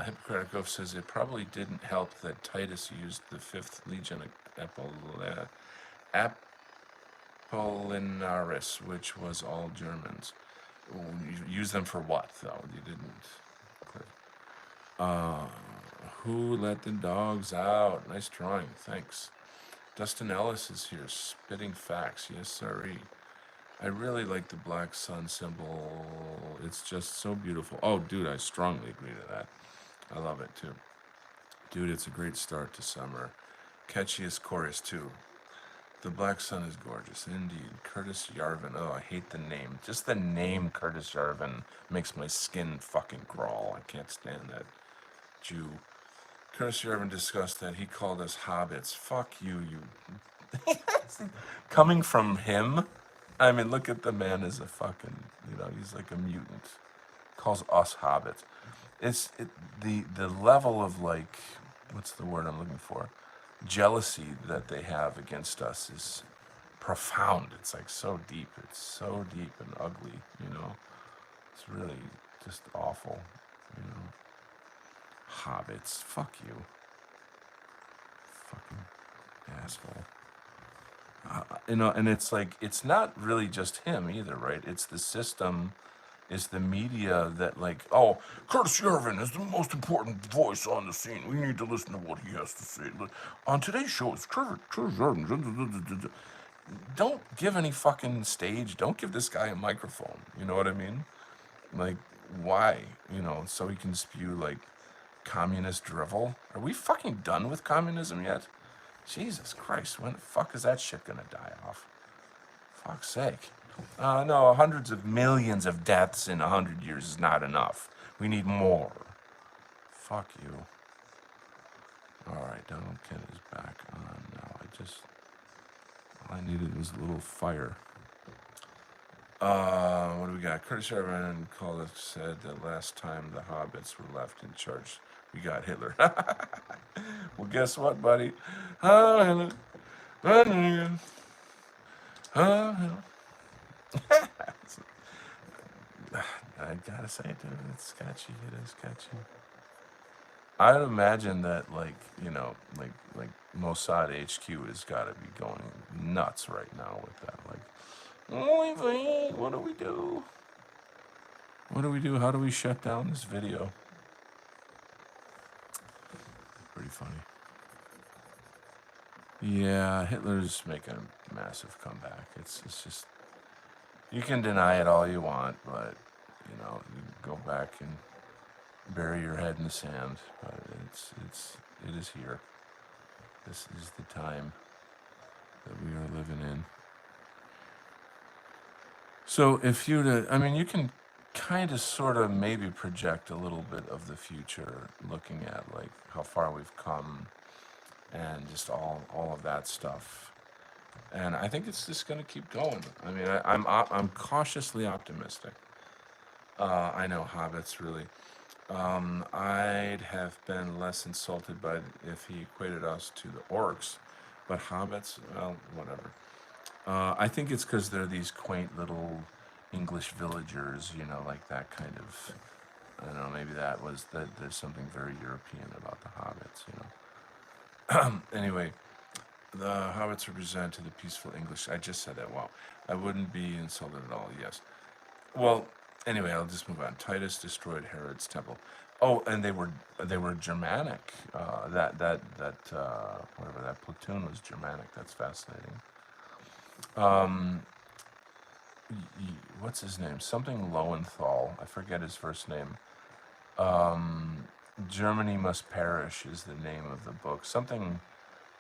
Hippocratic Oath says it probably didn't help that Titus used the 5th Legion Apollinaris, which was all Germans. You use them for what, though? You didn't. Who let the dogs out? Nice drawing, thanks. Dustin Ellis is here, spitting facts. Yes, sirree. I really like the black sun symbol. It's just so beautiful. Oh, dude, I strongly agree to that. I love it, too. Dude, it's a great start to summer. Catchiest chorus, too. The black sun is gorgeous, indeed. Curtis Yarvin. Oh, I hate the name. Just the name Curtis Yarvin makes my skin fucking crawl. I can't stand that Jew. Curtis Yarvin discussed that he called us hobbits. Fuck you, you. Coming from him, I mean, look at the man as a fucking, he's like a mutant. Calls us hobbits. The level of like, what's the word I'm looking for? Jealousy that they have against us is profound. It's like so deep. It's so deep and ugly, It's really just awful, Hobbits, fuck you. Fucking asshole. And it's like, it's not really just him either, right? It's the system, it's the media that like, oh, Curtis Yarvin is the most important voice on the scene. We need to listen to what he has to say. On today's show, it's Curtis Yarvin. Don't give any fucking stage. Don't give this guy a microphone. You know what I mean? Like, why? So he can spew like communist drivel. Are we fucking done with communism yet? Jesus Christ, when the fuck is that shit gonna die off? Fuck's sake. No, hundreds of millions of deaths in 100 years is not enough. We need more. Fuck you. Alright, Donald Ken is back on now. All I needed was a little fire. What do we got? Curtis Everett called it, said that last time the hobbits were left in charge, we got Hitler. Well, guess what, buddy? Oh, Hitler. Oh, Hitler. I gotta say, dude, it's sketchy. It is sketchy. I'd imagine that, like, like Mossad HQ has got to be going nuts right now with that. Like, oh, what do we do? What do we do? How do we shut down this video? Pretty funny. Yeah, Hitler's making a massive comeback. It's just, you can deny it all you want, but you go back and bury your head in the sand. But it is here. This is the time that we are living in. So if you to, I mean, you can kind of sort of maybe project a little bit of the future, looking at like how far we've come and just all of that stuff. And I think it's just going to keep going. I mean, I'm cautiously optimistic. I know hobbits really. I'd have been less insulted by if he equated us to the orcs, but hobbits, well, whatever. I think it's because they're these quaint little English villagers, like that kind of. I don't know. Maybe that was that. There's something very European about the hobbits. Anyway, the hobbits represent the peaceful English. I just said that. Wow, I wouldn't be insulted at all. Yes. Well, anyway, I'll just move on. Titus destroyed Herod's temple. Oh, and they were Germanic. Whatever that platoon was Germanic. That's fascinating. Um, what's his name? Something Lowenthal. I forget his first name. Um, Germany Must Perish is the name of the book. Something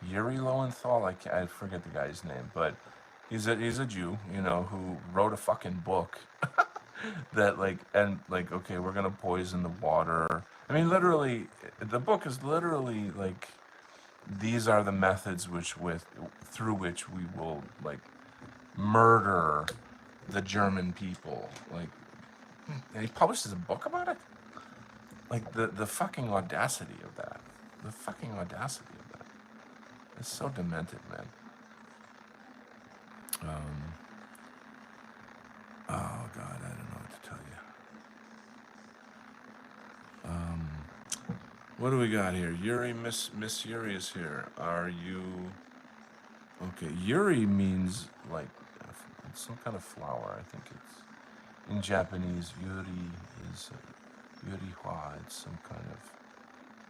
Yuri Lowenthal. I forget the guy's name, but he's a Jew, who wrote a fucking book that okay, we're gonna poison the water. I mean, literally, the book is literally like these are the methods through which we will like murder the German people. Like, and he publishes a book about it. Like the fucking audacity of that. The fucking audacity of that. It's so demented, man. Oh God, I don't know what to tell you. What do we got here? Yuri, Miss Yuri is here. Are you okay? Yuri means like some kind of flower. I think it's in Japanese. Yuri is Yurihua. It's some kind of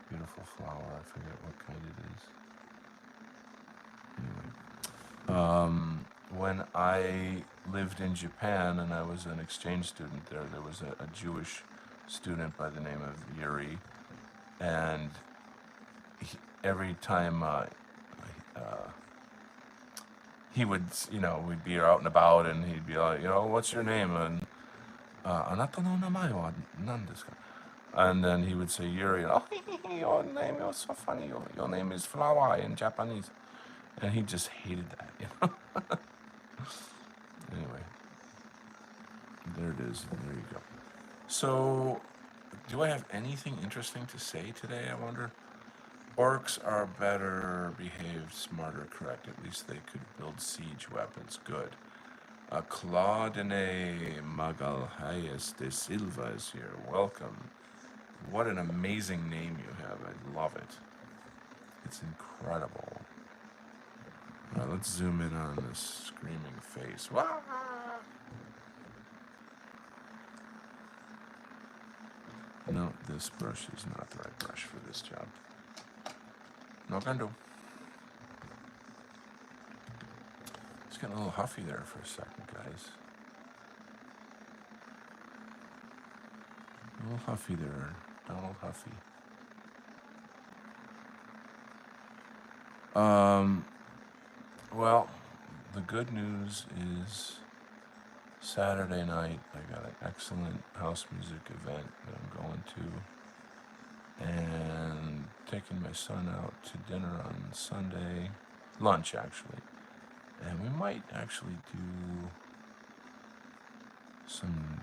beautiful flower. I forget what kind it is. Anyway, when I lived in Japan and I was an exchange student there was a Jewish student by the name of Yuri, and every time he would, we'd be out and about, and he'd be like, what's your name? And anata no namae wa nan desu ka? And then he would say Yuri. Oh, your name is so funny. Your name is flower in Japanese. And he just hated that. Anyway, there it is. There you go. So, do I have anything interesting to say today, I wonder? Orcs are better behaved, smarter, correct. At least they could build siege weapons. Good. Claudine Magalhães de Silva is here. Welcome. What an amazing name you have. I love it. It's incredible. All right, let's zoom in on this screaming face. Wah! No, this brush is not the right brush for this job. No can do. Just getting a little huffy there for a second, guys. A little huffy there, Donald Huffy. Well, the good news is Saturday night I got an excellent house music event that I'm going to, and taking my son out to dinner on Sunday, lunch actually, And we might actually do some.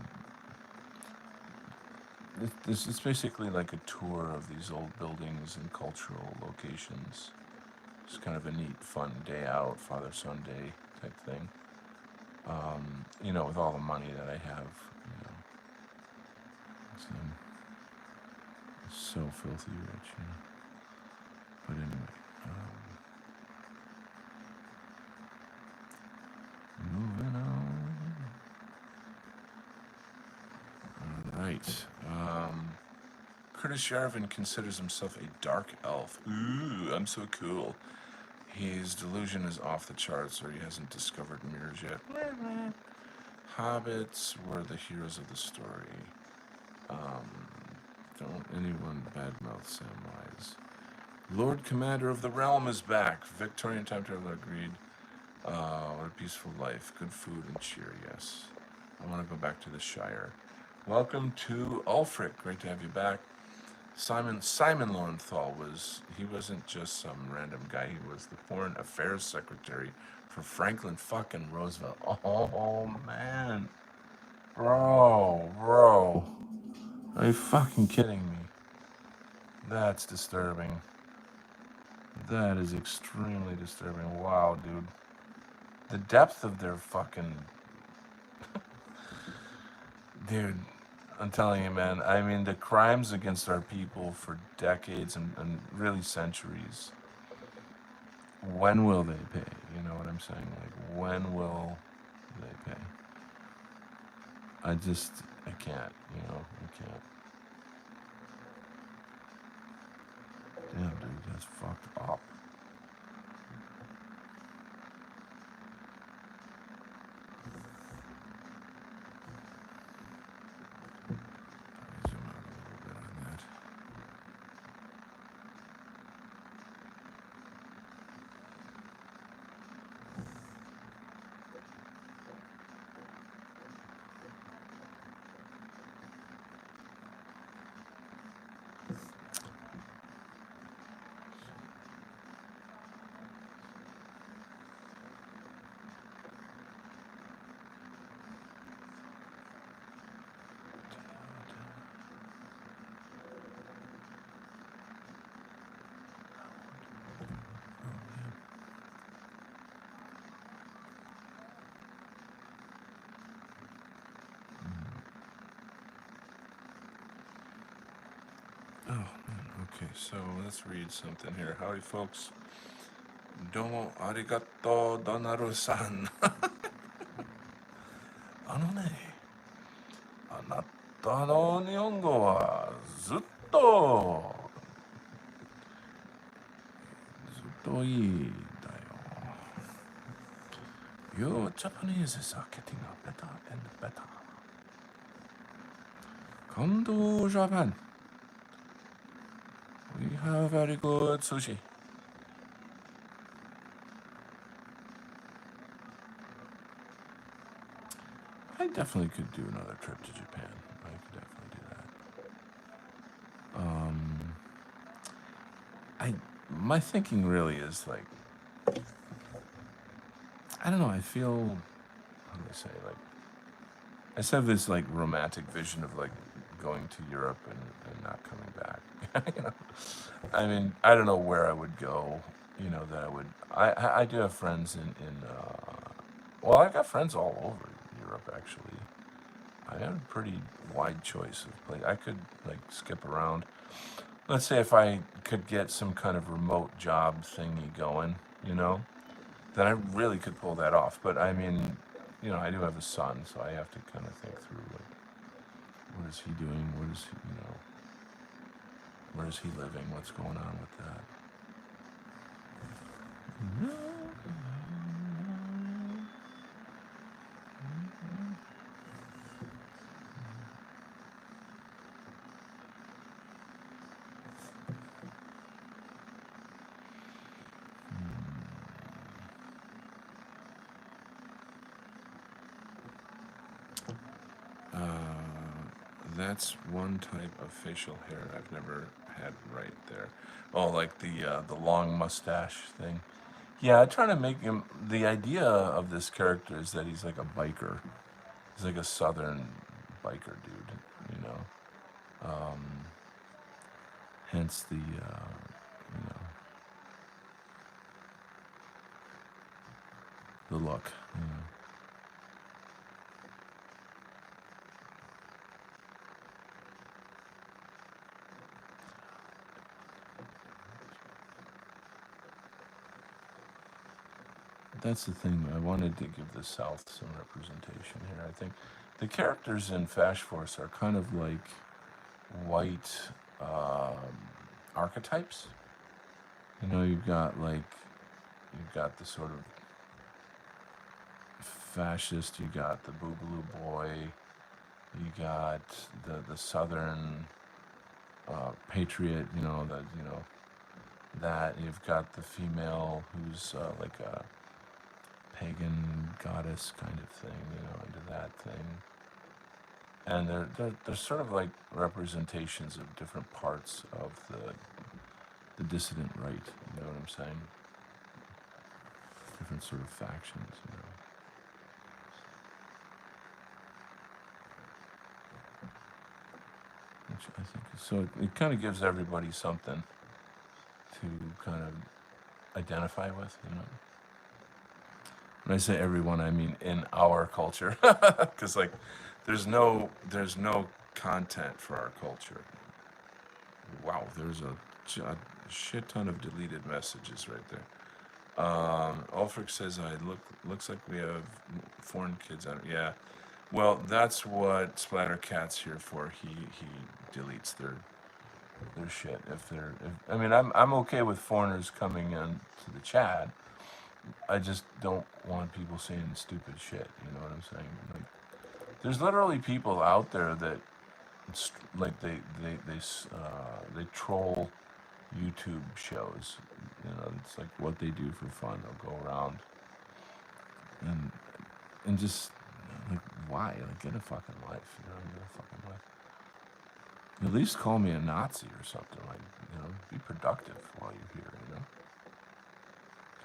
This is basically like a tour of these old buildings and cultural locations. It's kind of a neat, fun day out, Father Son Day type thing. With all the money that I have, it's, so filthy rich. But anyway, moving on. All right. Curtis Yarvin considers himself a dark elf. Ooh, I'm so cool. His delusion is off the charts, or he hasn't discovered mirrors yet. Hobbits were the heroes of the story. Don't anyone badmouth Samwise. Lord Commander of the Realm is back. Victorian time traveler agreed. What a peaceful life. Good food and cheer, yes. I want to go back to the Shire. Welcome to Ulfric. Great to have you back. Simon Lowenthal wasn't just some random guy. He was the Foreign Affairs Secretary for Franklin fucking Roosevelt. Oh man. Bro. Are you fucking kidding me? That's disturbing. That is extremely disturbing. Wow, dude. The depth of their fucking. Dude, I'm telling you, man. I mean, the crimes against our people for decades and really centuries. When will they pay? You know what I'm saying? Like, when will they pay? I can't, I can't. Damn, dude, that's fucked up. Zoom out a little bit on that. Oh, man. Okay, so let's read something here. Howdy, folks. Domo arigato donaru-san. あなたの日本語はずっといいんだよ。Your Japanese is getting better and better. Come to Japan. We have very good sushi. I definitely could do another trip to Japan. I could definitely do that. My thinking really is like, I don't know. I feel, how do I say, like, I just have this like romantic vision of like going to Europe and not coming back. you know, I mean, I don't know where I would go. That I would. I do have friends in. Well, I've got friends all over Europe actually. I have a pretty wide choice of places. I could like skip around. Let's say if I could get some kind of remote job thingy going, then I really could pull that off. But I mean, I do have a son, so I have to kind of think through like, what is he doing? Where is he living? What's going on with that? That's one type of facial hair I've never had right there. Oh, like the long mustache thing. Yeah, I'm trying to make him. The idea of this character is that he's like a biker. He's like a southern biker dude, you know. Hence the look. You know. That's the thing. I wanted to give the South some representation here. I think the characters in Fash Force are kind of like white archetypes. You know, you've got the sort of fascist, you got the boogaloo boy, you got the southern patriot. That you've got the female who's like a pagan goddess kind of thing, into that thing. And they're sort of like representations of different parts of the dissident right. You know what I'm saying? Different sort of factions. Which I think is, so it kind of gives everybody something to kind of identify with. When I say everyone, I mean in our culture, because like there's no content for our culture. Wow, there's a shit ton of deleted messages right there. Ulfric says, looks like we have foreign kids on it. Yeah. Well, that's what Splattercat's here for. He deletes their shit I mean, I'm okay with foreigners coming in to the chat. I just don't want people saying stupid shit. You know what I'm saying? Like, there's literally people out there that like they troll YouTube shows. It's like what they do for fun. They'll go around and just like, why? Like, get a fucking life. Get a fucking life. At least call me a Nazi or something. Like, be productive while you're here.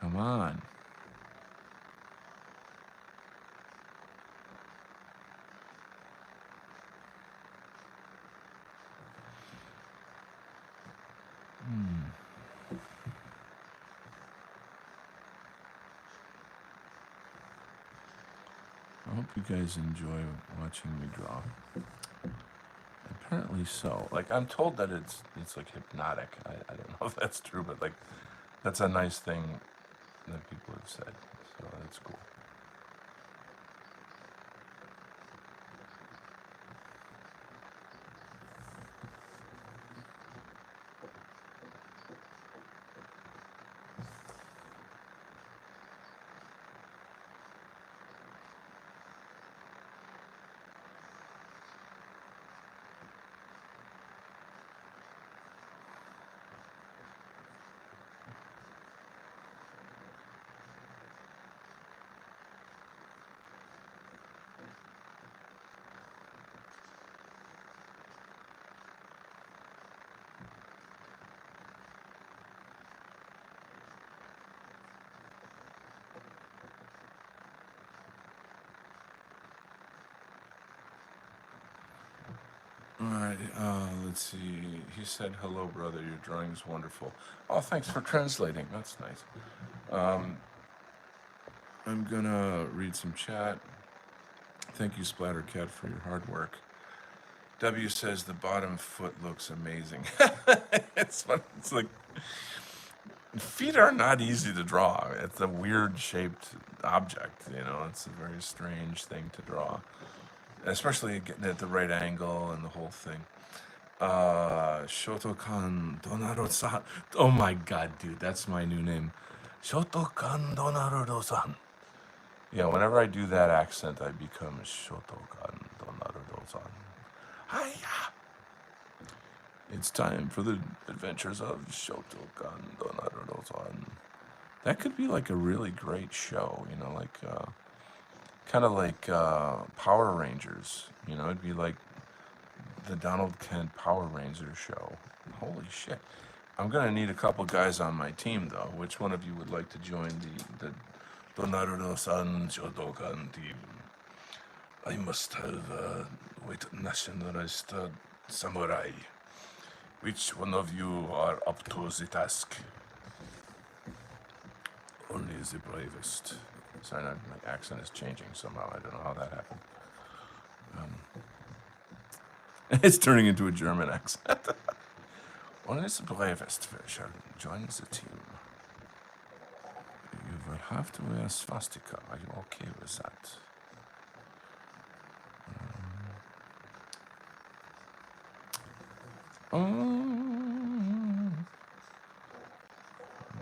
Come on. I hope you guys enjoy watching me draw. Apparently so. Like, I'm told that it's like hypnotic. I don't know if that's true, but like that's a nice thing that people have said. So that's cool. All right, let's see. He said, hello, brother. Your drawing's wonderful. Oh, thanks for translating. That's nice. I'm going to read some chat. Thank you, Splattercat, for your hard work. W says, the bottom foot looks amazing. It's fun. It's like, feet are not easy to draw. It's a weird shaped object, It's a very strange thing to draw. Especially getting at the right angle and the whole thing. Shotokan Donaro-san. Oh my god, dude, that's my new name. Shotokan Donaro-san. Yeah, whenever I do that accent, I become Shotokan Donaro-san. Hiya! It's time for the adventures of Shotokan Donaro-san. That could be like a really great show, like kind of like Power Rangers. It'd be like the Donald Kent Power Rangers show. Holy shit. I'm gonna need a couple guys on my team though. Which one of you would like to join the Donarudo-san Shotokan team? I must have wait nationalized samurai. Which one of you are up to the task? Only the bravest. Sorry, my accent is changing somehow. I don't know how that happened. It's turning into a German accent. Only the bravest shall join the team. You will have to wear swastika. Are you okay with that? Um,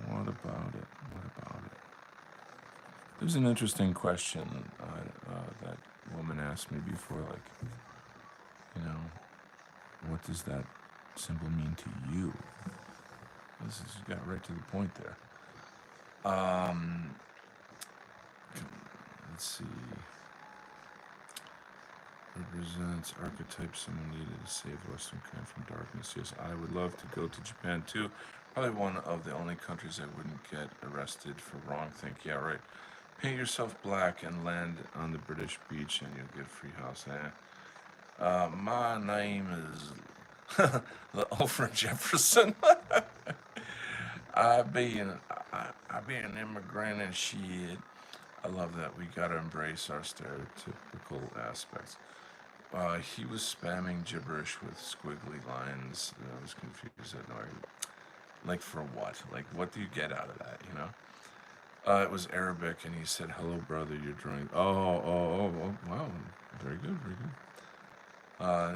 what about it? What about it? There's an interesting question that woman asked me before, like, you know, what does that symbol mean to you? This has got right to the point there. Let's see. Represents archetype someone needed to save Western kind from darkness. Yes, I would love to go to Japan too. Probably one of the only countries I wouldn't get arrested for wrong think. Yeah, right. Paint yourself black and land on the British beach and you'll get free house. My name is the Alfred Jefferson. I be an I be an immigrant and shit. I love that we gotta embrace our stereotypical aspects. He was spamming gibberish with squiggly lines. I was confused. I had no idea. Like for what? Like what do you get out of that? You know? It was Arabic, and he said, "Hello, brother. You're drawing." Oh! Wow, very good, very good.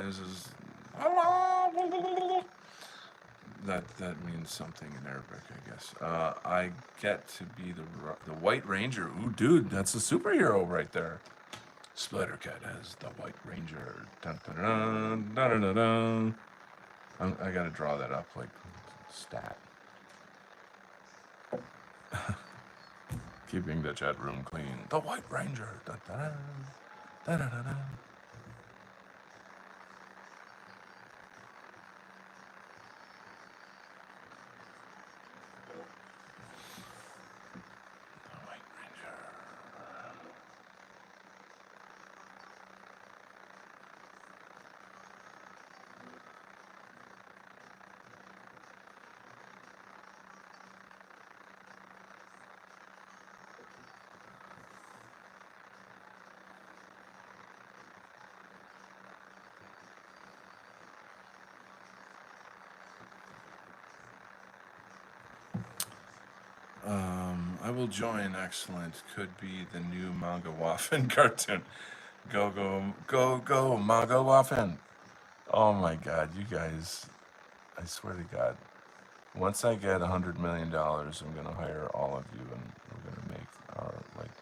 This is hello. That means something in Arabic, I guess. I get to be the White Ranger. Ooh, dude, that's a superhero right there. Splattercat as the White Ranger. Dun, dun, dun, dun, dun, dun, dun. I gotta draw that up like stat. Keeping the chat room clean. The White Ranger. Dun, dun, dun, dun, dun, dun, dun. The White Ranger. I will join. Excellent. Could be the new manga waffen cartoon. Go, manga waffen. Oh my God, you guys! I swear to God, once I get $100 million, I'm gonna hire all of you, and we're gonna make our like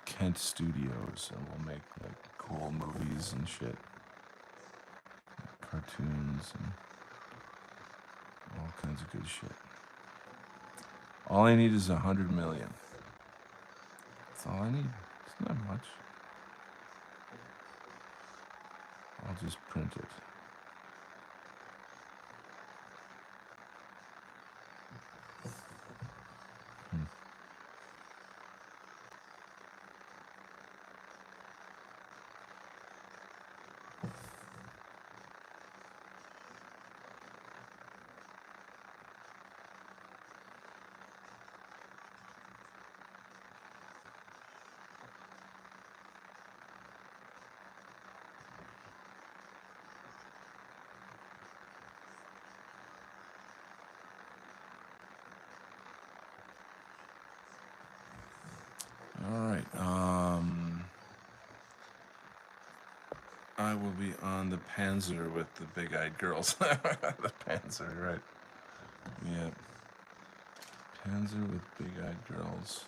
Kent Studios, and we'll make like cool movies and shit, cartoons, and all kinds of good shit. All I need is 100 million. That's all I need. It's not much. I'll just print it. All right. I will be on the Panzer with the big-eyed girls. The Panzer, right? Yeah. Panzer with big-eyed girls.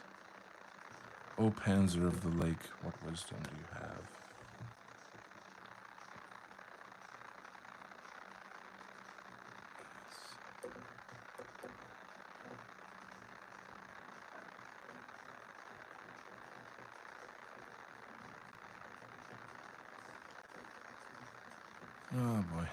Oh, Panzer of the Lake, what wisdom do you have? Oh boy.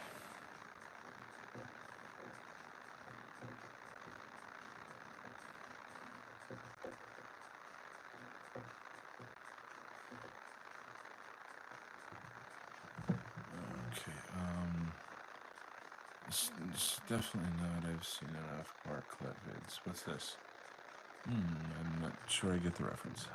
Um, it's definitely not. I've seen enough Barclay vids. What's this? I'm not sure I get the reference.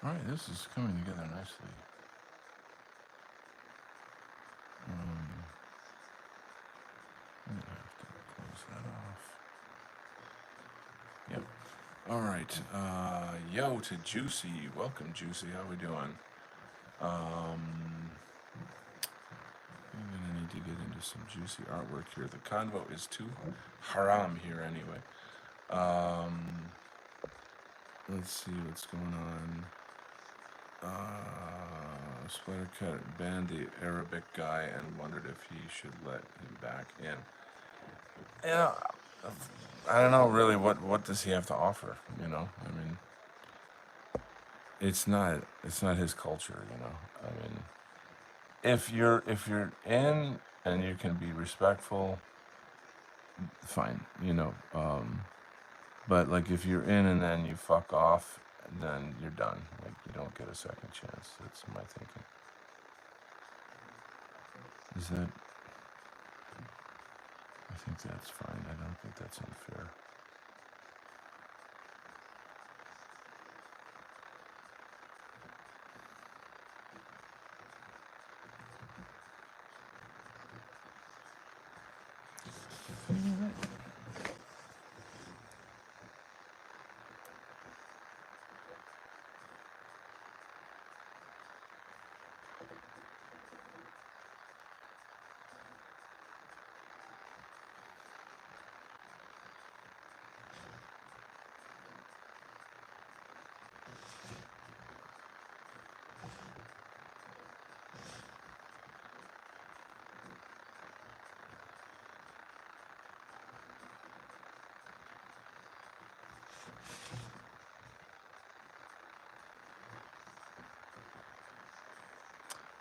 All right, this is coming together nicely. I'm gonna have to close that off. Yep. All right. Yo to Juicy. Welcome, Juicy. How we doing? I'm gonna need to get into some juicy artwork here. The convo is too haram here anyway. Let's see what's going on. Splitter Cut banned the Arabic guy and wondered if he should let him back in. Yeah, I don't know really what does he have to offer. I mean, it's not his culture. I mean, if you're in and you can be respectful, fine. But like if you're in and then you fuck off, then you're done. Like you don't get a second chance. That's my thinking. Is that? I think that's fine. I don't think that's unfair.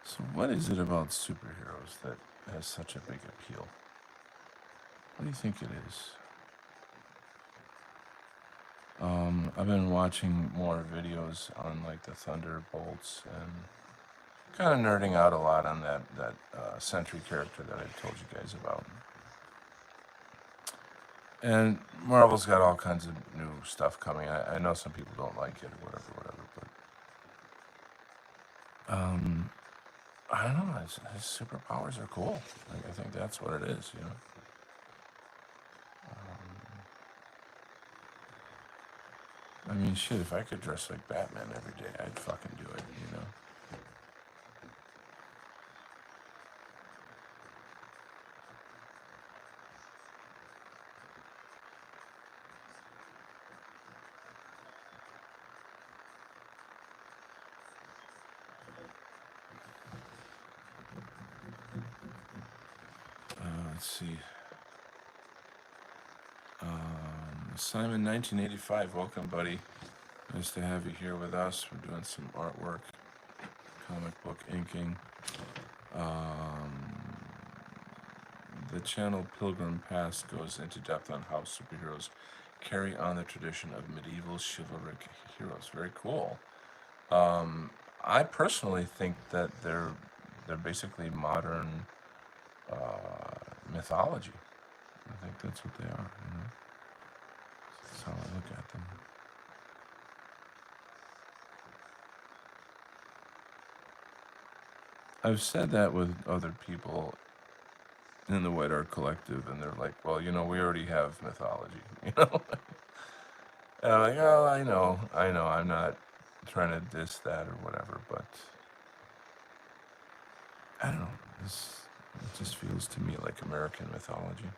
So what is it about superheroes that has such a big appeal? What do you think it is? I've been watching more videos on like the Thunderbolts and kind of nerding out a lot on that Sentry character that I told you guys about. And Marvel's got all kinds of new stuff coming. I know some people don't like it or whatever, but I don't know. His superpowers are cool. Like, I think that's what it is. I mean, shit, if I could dress like Batman every day, I'd fucking do it. Let's see. Simon 1985, welcome, buddy. Nice to have you here with us. We're doing some artwork, comic book inking. The channel Pilgrim Past goes into depth on how superheroes carry on the tradition of medieval chivalric heroes. Very cool. Um, I personally think that they're basically modern mythology. I think that's what they are. That's how I look at them. I've said that with other people in the White Art Collective, and they're like, "Well, we already have mythology," And I'm like, "Oh, I know. I'm not trying to diss that or whatever, but I don't know. This it just feels to me like American mythology."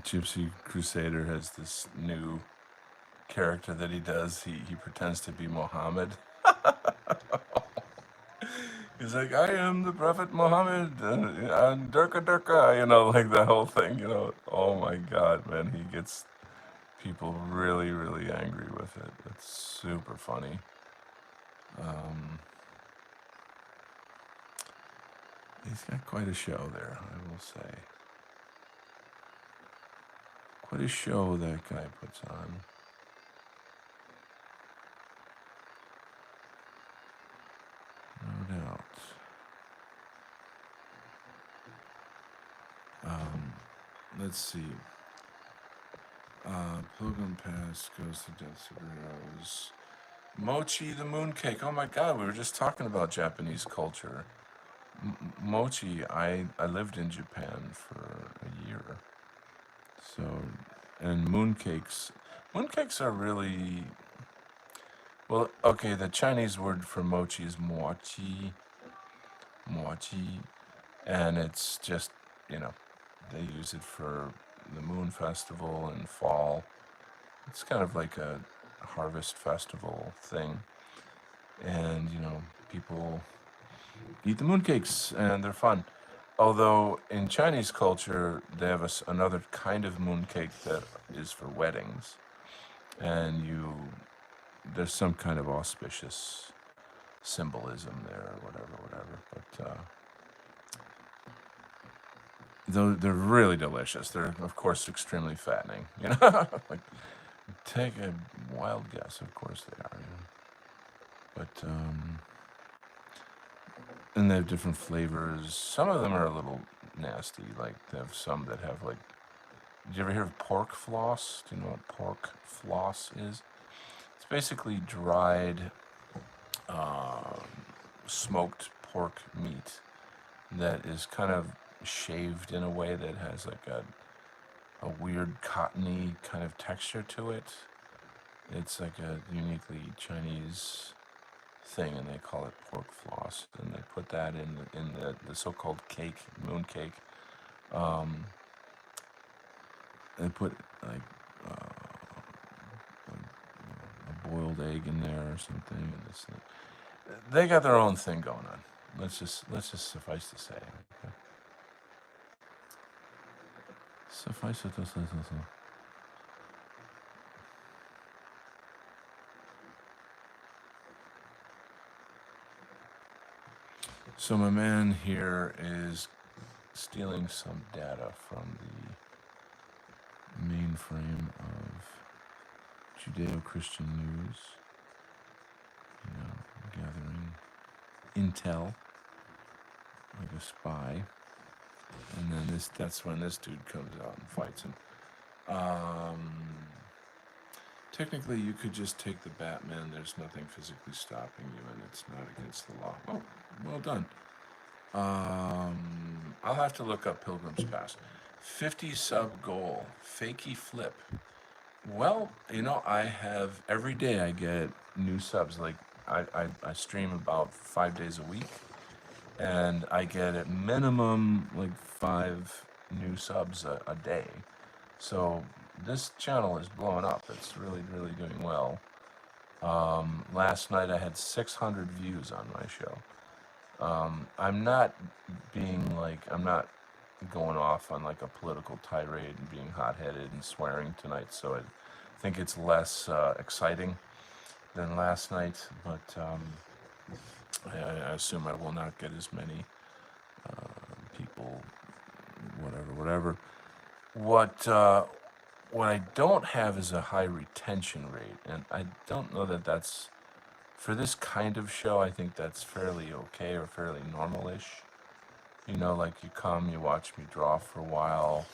Gypsy Crusader has this new character that he does. He pretends to be Muhammad. He's like, I am the Prophet Muhammad, and Durka Durka, like the whole thing. Oh my God, man, he gets people really, really angry with it. It's super funny. Um, he's got quite a show there, I will say. Quite a show that guy puts on. No doubt. Um, let's see. Pilgrim Pass goes to Death Superheroes. Mochi the Mooncake. Oh my God, we were just talking about Japanese culture. Mochi, I lived in Japan for a year. So, and mooncakes are really, well, okay, the Chinese word for mochi is mochi, and it's just, you know, they use it for the moon festival in fall. It's kind of like a harvest festival thing. And, people eat the mooncakes and they're fun. Although in Chinese culture, they have another kind of mooncake that is for weddings. And there's some kind of auspicious symbolism there or whatever. But they're really delicious. They're, of course, extremely fattening. Like, take a wild guess. Of course they are. But and they have different flavors. Some of them are a little nasty. Like they have some that have like. Did you ever hear of pork floss? Do you know what pork floss is? It's basically dried, uh, smoked pork meat that is kind of shaved in a way that has like a weird cottony kind of texture to it. It's like a uniquely Chinese thing, and they call it pork floss. And they put that in the so-called cake, moon cake. Um, they put like a boiled egg in there or something, and they got their own thing going on. Let's just suffice to say. Okay? Suffice it to say. So my man here is stealing some data from the mainframe of Judeo-Christian News. gathering intel, like a spy. And then that's when this dude comes out and fights him. Um, Technically, you could just take the Batman. There's nothing physically stopping you, and it's not against the law. Oh, well done. I'll have to look up Pilgrim's Pass. 50 sub goal. Fakey flip. Well, I have every day I get new subs. Like I stream about 5 days a week, and I get at minimum like 5 new subs a day. So this channel is blowing up. It's really, really doing well. Last night I had 600 views on my show. I'm not I'm not going off on like a political tirade and being hot-headed and swearing tonight, so I think it's less exciting than last night, but I assume I will not get as many people, whatever. What I don't have is a high retention rate, and I don't know that that's, for this kind of show, I think that's fairly okay or fairly normal-ish. Like you come, you watch me draw for a while,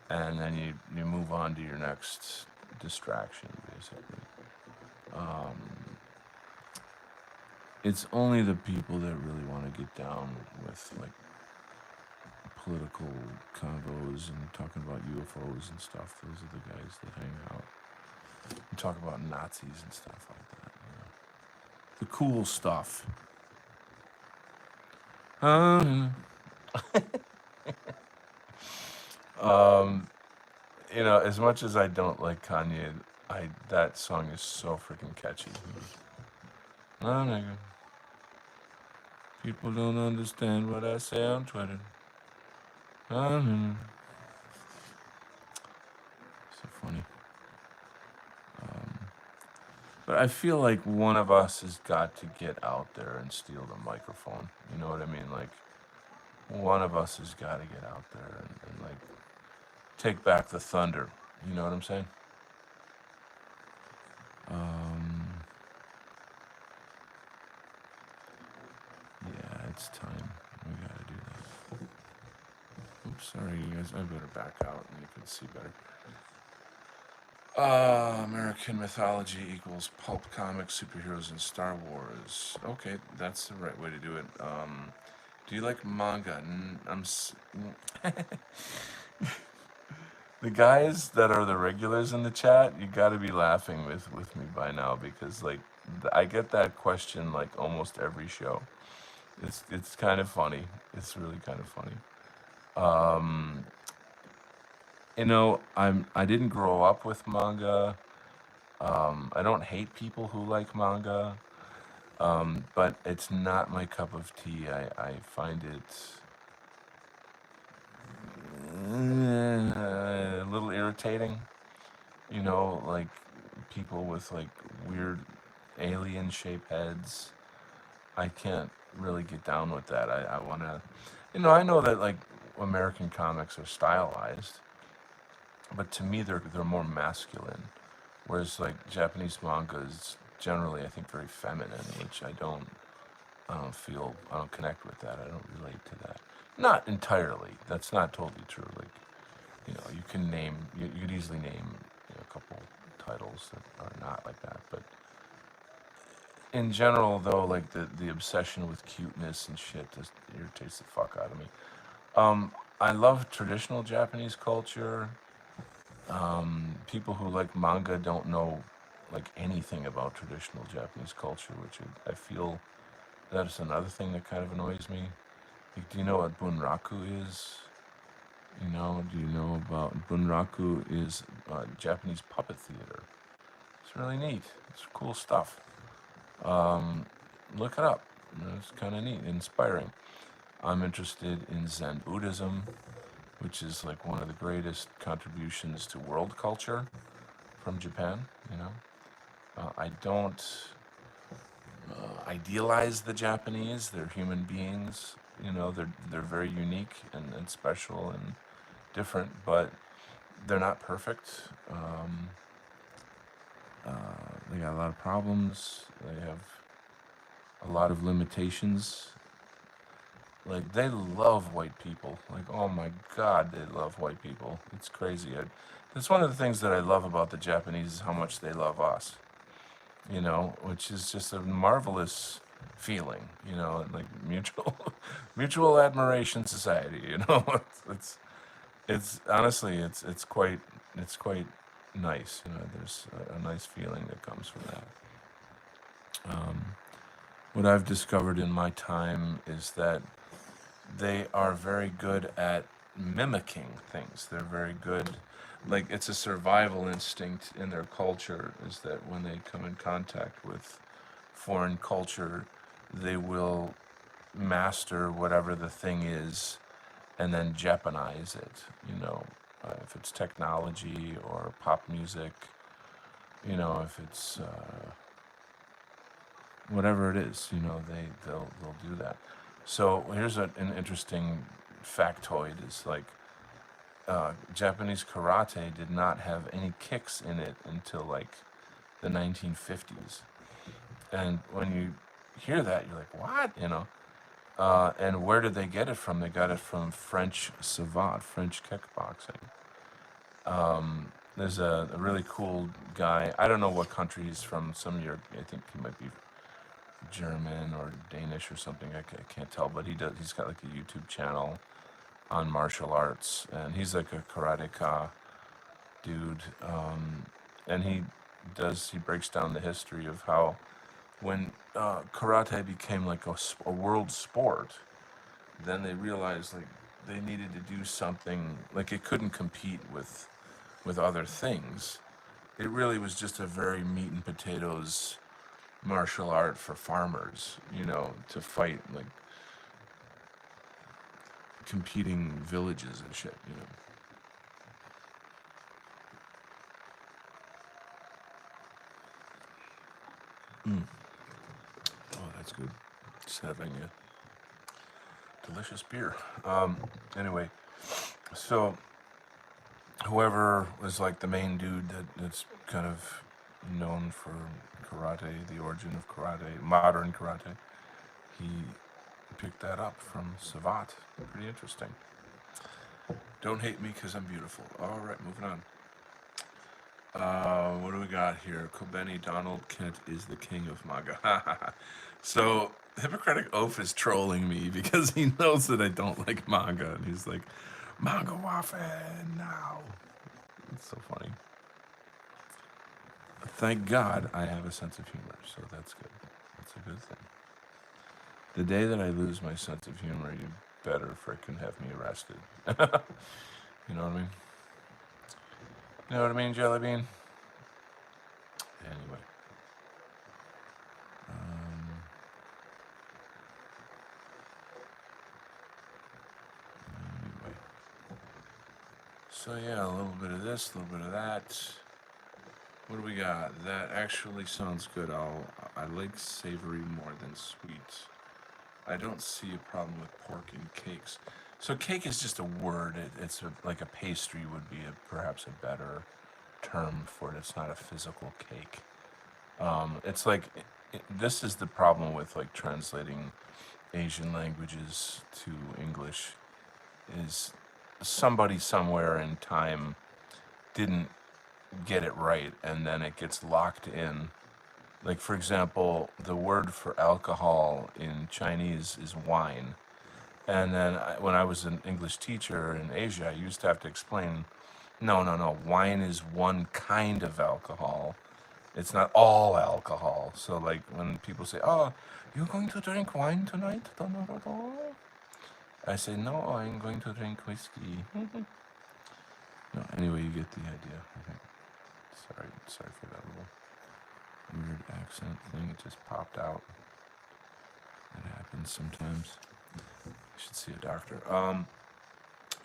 and then you move on to your next distraction, basically. It's only the people that really want to get down with, like, political convos and talking about UFOs and stuff. Those are the guys that hang out and talk about Nazis and stuff like that. The cool stuff. Um, as much as I don't like Kanye, that song is so freaking catchy. Oh, nigga. People don't understand what I say on Twitter. So funny. But I feel like one of us has got to get out there and steal the microphone. You know what I mean? Like, one of us has got to get out there and like, take back the thunder. You know what I'm saying? Yeah, it's time. We gotta do that. Oops, sorry, you guys. I better back out and you can see better. American mythology equals pulp comics, superheroes, and Star Wars. Okay, that's the right way to do it. Do you like manga? The guys that are the regulars in the chat, you got to be laughing with me by now, because like I get that question like almost every show. It's kind of funny. It's really kind of funny. I didn't grow up with manga. I don't hate people who like manga, but it's not my cup of tea. I find it a little irritating. Like people with like weird alien shaped heads. I can't really get down with that. I want to, I know that like American comics are stylized, but to me they're more masculine, whereas like Japanese manga is generally, I think, very feminine, which I don't connect with that. I don't relate to that. Not entirely. That's not totally true. Like, you can name, you could easily name a couple titles that are not like that. But in general, though, like the obsession with cuteness and shit just irritates the fuck out of me. I love traditional Japanese culture. People who like manga don't know like anything about traditional Japanese culture, which I feel that's another thing that kind of annoys me. Like, do you know what bunraku is? Do you know about bunraku? Is Japanese puppet theater. It's really neat. It's cool stuff. Look it up. It's kind of neat, inspiring. I'm interested in Zen Buddhism, which is like one of the greatest contributions to world culture from Japan. I don't idealize the Japanese. They're human beings. They're very unique and special and different, but they're not perfect. They got a lot of problems. They have a lot of limitations. Like they love white people. Like oh my God, they love white people. It's crazy. That's one of the things that I love about the Japanese is how much they love us. Which is just a marvelous feeling. Like mutual mutual admiration society. It's honestly it's quite nice. There's a nice feeling that comes from that. What I've discovered in my time is that they are very good at mimicking things. They're very good, like it's a survival instinct in their culture, is that when they come in contact with foreign culture, they will master whatever the thing is and then Japanize it, if it's technology or pop music, if it's whatever it is, they'll do that. So here's an interesting factoid: is like Japanese karate did not have any kicks in it until like the 1950s, and when you hear that, you're like, what? And where did they get it from? They got it from French savate, French kickboxing. There's a really cool guy. I don't know what country he's from. Some Europe, I think he might be German or Danish or something. I can't tell, but he's got like a YouTube channel on martial arts, and he's like a karateka dude. And he breaks down the history of how when karate became like a world sport, then they realized like they needed to do something, like it couldn't compete with other things. It really was just a very meat and potatoes martial art for farmers, to fight like competing villages and shit. Oh, that's good. Just having a delicious beer. Anyway, so whoever was like the main dude that's kind of known for karate, the origin of karate, modern karate, he picked that up from Savat. Pretty interesting. Don't hate me because I'm beautiful. All right, moving on. What do we got here? Kobeni Donald Kent is the king of manga. So Hippocratic Oath is trolling me because he knows that I don't like manga, and he's like, "Manga waffen now." It's so funny. Thank God I have a sense of humor, so that's good. That's a good thing. The day that I lose my sense of humor, you better frickin' have me arrested. You know what I mean? You know what I mean, Jelly Bean? Anyway. Um, anyway. So yeah, a little bit of this, a little bit of that. What do we got? That actually sounds good. I like savory more than sweet. I don't see a problem with pork in cakes. So cake is just a word. Like a pastry would be perhaps a better term for it. It's not a physical cake. It's like this is the problem with like translating Asian languages to English is somebody somewhere in time didn't get it right and then it gets locked in. Like for example, the word for alcohol in Chinese is wine. And then when I was an English teacher in Asia, I used to have to explain, no, no, no, wine is one kind of alcohol. It's not all alcohol. So like when people say, "Oh, you're going to drink wine tonight?" Da, da, da, da. I say, "No, I'm going to drink whiskey." No, anyway, you get the idea. Okay. Sorry for that little weird accent thing. It just popped out. It happens sometimes. I should see a doctor.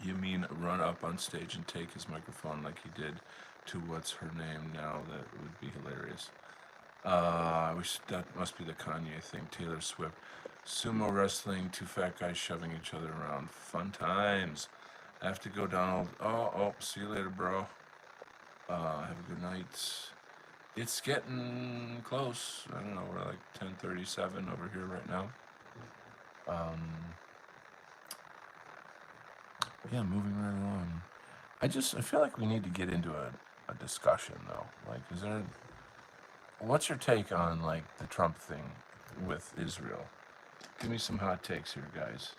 You mean run up on stage and take his microphone like he did to what's her name now? That would be hilarious. I wish that must be the Kanye thing. Taylor Swift. Sumo wrestling, two fat guys shoving each other around. Fun times. I have to go, Donald. Oh, see you later, bro. Have a good night. It's getting close. I don't know. We're like 10:37 over here right now. Um, yeah, moving right along. I feel like we need to get into a discussion though. Like, what's your take on like the Trump thing with Israel? Give me some hot takes here, guys.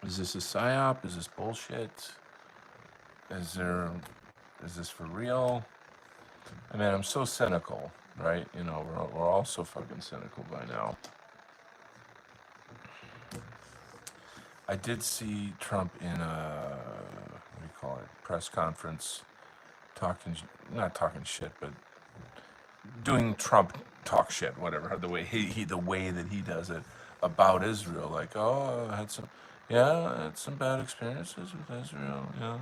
Is this a psyop? Is this bullshit? Is there, is this for real? I mean, I'm so cynical, right? You know, we're all so fucking cynical by now. I did see Trump in a, what do you call it, press conference, talking, not talking shit, but doing Trump talk shit, whatever, the way that he does it about Israel. Like, oh, I had some bad experiences with Israel, yeah.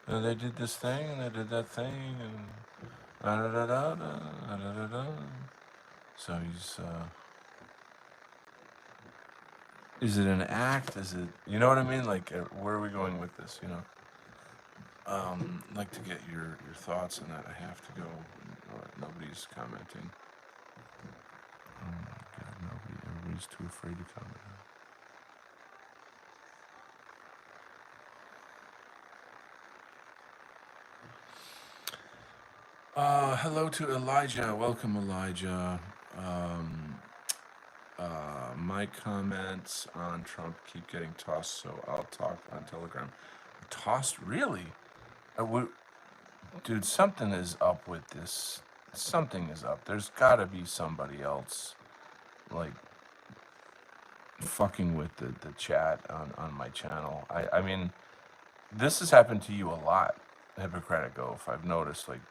And they did this thing, and they did that thing, and da da da da da da da da. So is it an act? Is it, you know what I mean? Like, where are we going with this? You know, like to get your thoughts on that. I have to go. Nobody's commenting. Oh my God, nobody. Everybody's too afraid to comment. Hello to Elijah. Welcome, Elijah. Um, my comments on Trump keep getting tossed, so I'll talk on Telegram. Tossed? Really? Dude, something is up with this. Something is up. There's gotta be somebody else, like, fucking with the chat on my channel. I mean, this has happened to you a lot, Hippocratic Oath. I've noticed, like,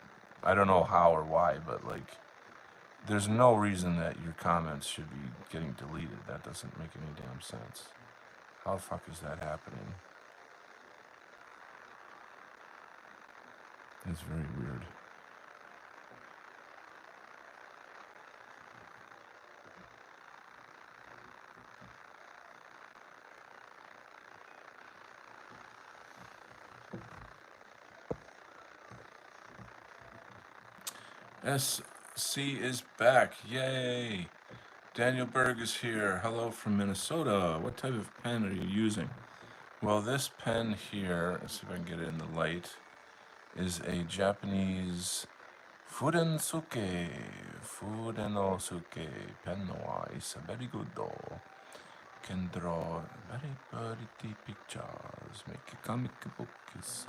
I don't know how or why, but, like, there's no reason that your comments should be getting deleted. That doesn't make any damn sense. How the fuck is that happening? It's very weird. SC is back. Yay! Daniel Berg is here. Hello from Minnesota. What type of pen are you using? Well, this pen here, let's see if I can get it in the light, is a Japanese Fudensuke. Fudenosuke pen noir. It's very good though. Can draw very pretty pictures. Make a comic book. It's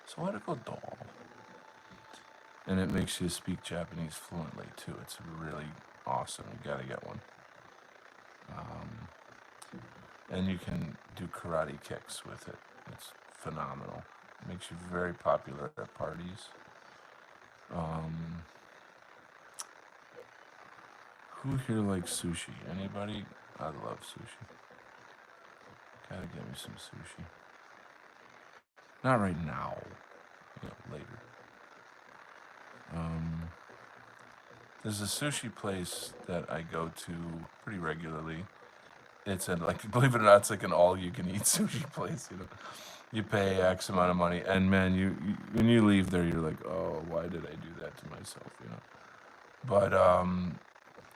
so very good though. And it makes you speak Japanese fluently too. It's really awesome. You gotta get one. And you can do karate kicks with it. It's phenomenal. It makes you very popular at parties. Who here likes sushi? Anybody? I love sushi. Gotta get me some sushi. Not right now. You know, later. There's a sushi place that I go to pretty regularly. It's like, believe it or not, it's like an all-you-can-eat sushi place. You know, you pay X amount of money, and man, you when you leave there, you're like, oh, why did I do that to myself? You know, but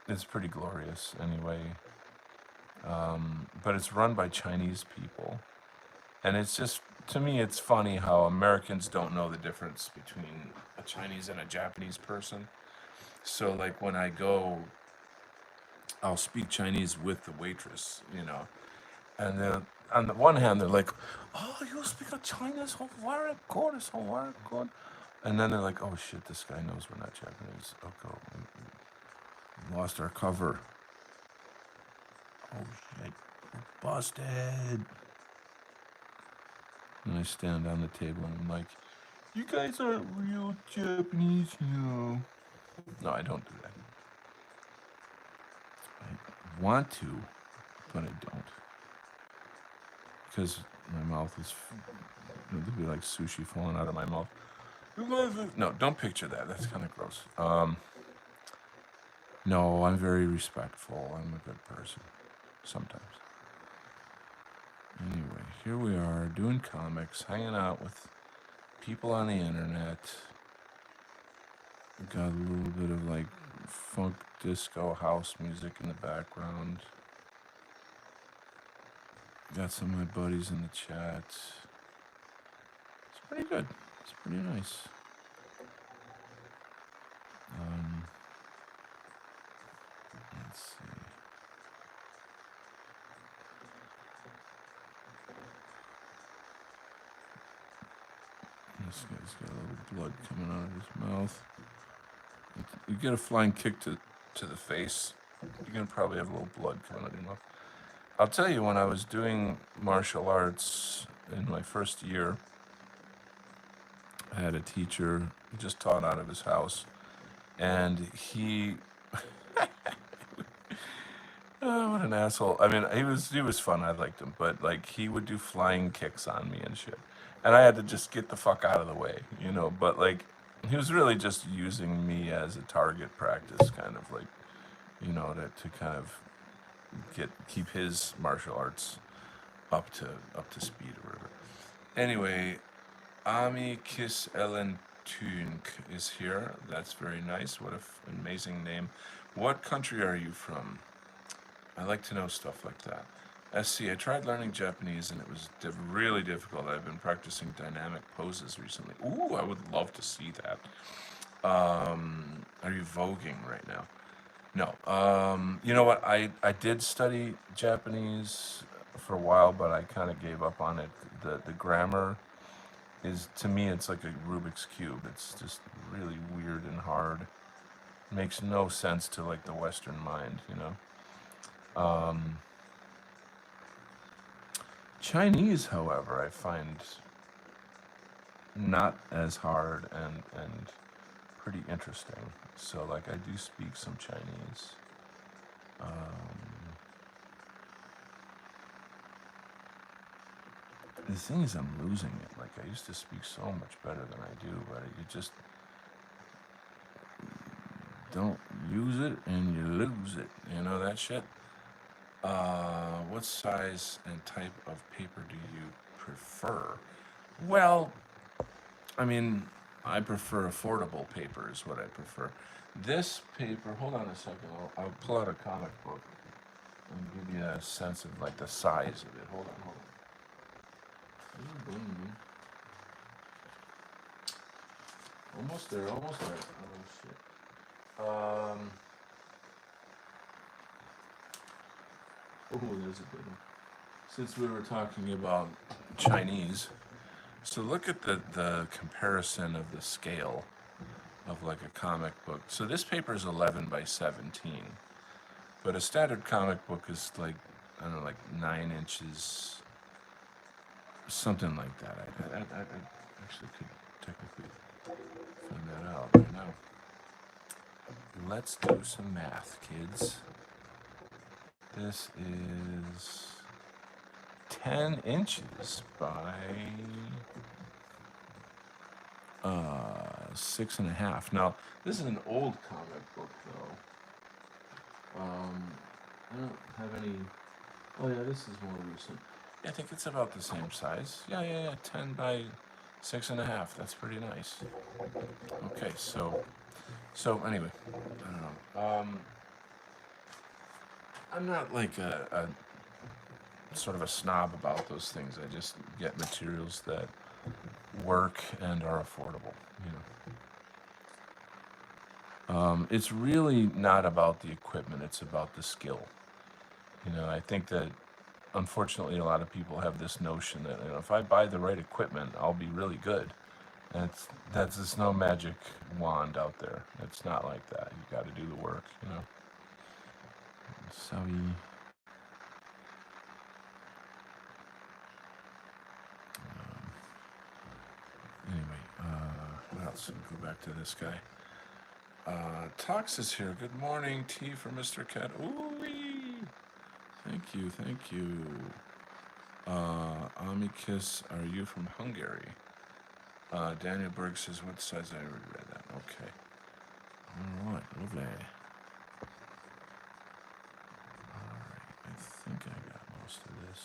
it's pretty glorious anyway. But it's run by Chinese people, and it's just, to me, it's funny how Americans don't know the difference between a Chinese and a Japanese person. So like when I go, I'll speak Chinese with the waitress, you know, and then on the one hand they're like, "Oh, you speak a Chinese? Oh, very good, so very good." And then they're like, "Oh shit, this guy knows we're not Japanese. Oh god, we lost our cover. Oh shit, we're busted." And I stand on the table and I'm like, "You guys aren't real Japanese, you know." No, I don't do that. I want to, but I don't. Because my mouth is, there'll be like sushi falling out of my mouth. No, don't picture that. That's kind of gross. No, I'm very respectful. I'm a good person. Sometimes. Anyway, here we are doing comics, hanging out with people on the internet. Got a little bit of like funk disco house music in the background. Got some of my buddies in the chat. It's pretty good. It's pretty nice. Um, let's see. This guy's got a little blood coming out of his mouth. You get a flying kick to the face, you're gonna probably have a little blood coming out of your mouth. I'll tell you, when I was doing martial arts in my first year, I had a teacher who just taught out of his house, and he, oh, what an asshole. I mean, he was fun. I liked him, but like he would do flying kicks on me and shit, and I had to just get the fuck out of the way, you know. But like, he was really just using me as a target practice, kind of like, you know, to kind of keep his martial arts up to speed or whatever. Anyway, Ami Kiss Ellen Tünk is here. That's very nice. What an amazing name. What country are you from? I like to know stuff like that. SC, I tried learning Japanese and it was really difficult. I've been practicing dynamic poses recently. Ooh, I would love to see that. Are you voguing right now? No. You know what? I did study Japanese for a while, but I kind of gave up on it. The grammar is, to me, it's like a Rubik's cube. It's just really weird and hard. Makes no sense to like the Western mind, you know. Chinese, however, I find not as hard and pretty interesting. So like I do speak some Chinese. The thing is, I'm losing it. Like I used to speak so much better than I do, but you just don't use it and you lose it. You know that shit. What size and type of paper do you prefer? Well, I mean, I prefer affordable paper is what I prefer. This paper, hold on a second, I'll pull out a comic book and give you a sense of like the size of it. Hold on. Almost there. Oh shit. There's a good one. Since we were talking about Chinese, so look at the comparison of the scale of like a comic book. So this paper is 11 by 17, but a standard comic book is like, I don't know, like 9 inches, something like that. I actually could technically find that out right now. Let's do some math, kids. This is 10 inches by 6.5. Now, this is an old comic book, though. I don't have any. Oh yeah, this is more recent. Yeah, I think it's about the same size. Yeah. 10 by 6.5. That's pretty nice. Okay, so anyway, I don't know. I'm not like a sort of a snob about those things. I just get materials that work and are affordable. You know, it's really not about the equipment. It's about the skill. You know, I think that unfortunately a lot of people have this notion that, you know, if I buy the right equipment, I'll be really good. And there's no magic wand out there. It's not like that. You got to do the work. You know. Sorry. Anyway, what else? Go back to this guy. Tox is here. Good morning, tea for Mr. Cat. Ooh-wee. Thank you. Amikis, are you from Hungary? Daniel Berg says, what size? I already read that. Okay. All right, lovely. All right, I think I got most of this.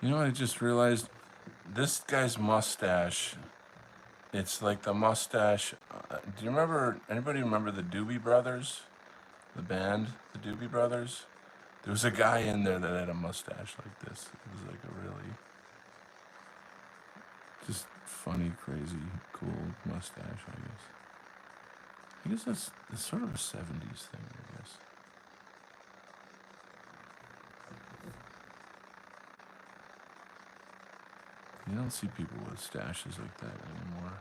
You know, I just realized this guy's mustache. It's like the mustache. Do you remember? Anybody remember the Doobie Brothers? The band, the Doobie Brothers. There was a guy in there that had a mustache like this. It was like a really just funny, crazy, cool mustache. I guess. I guess that's sort of a '70s thing. I guess. You don't see people with stashes like that anymore.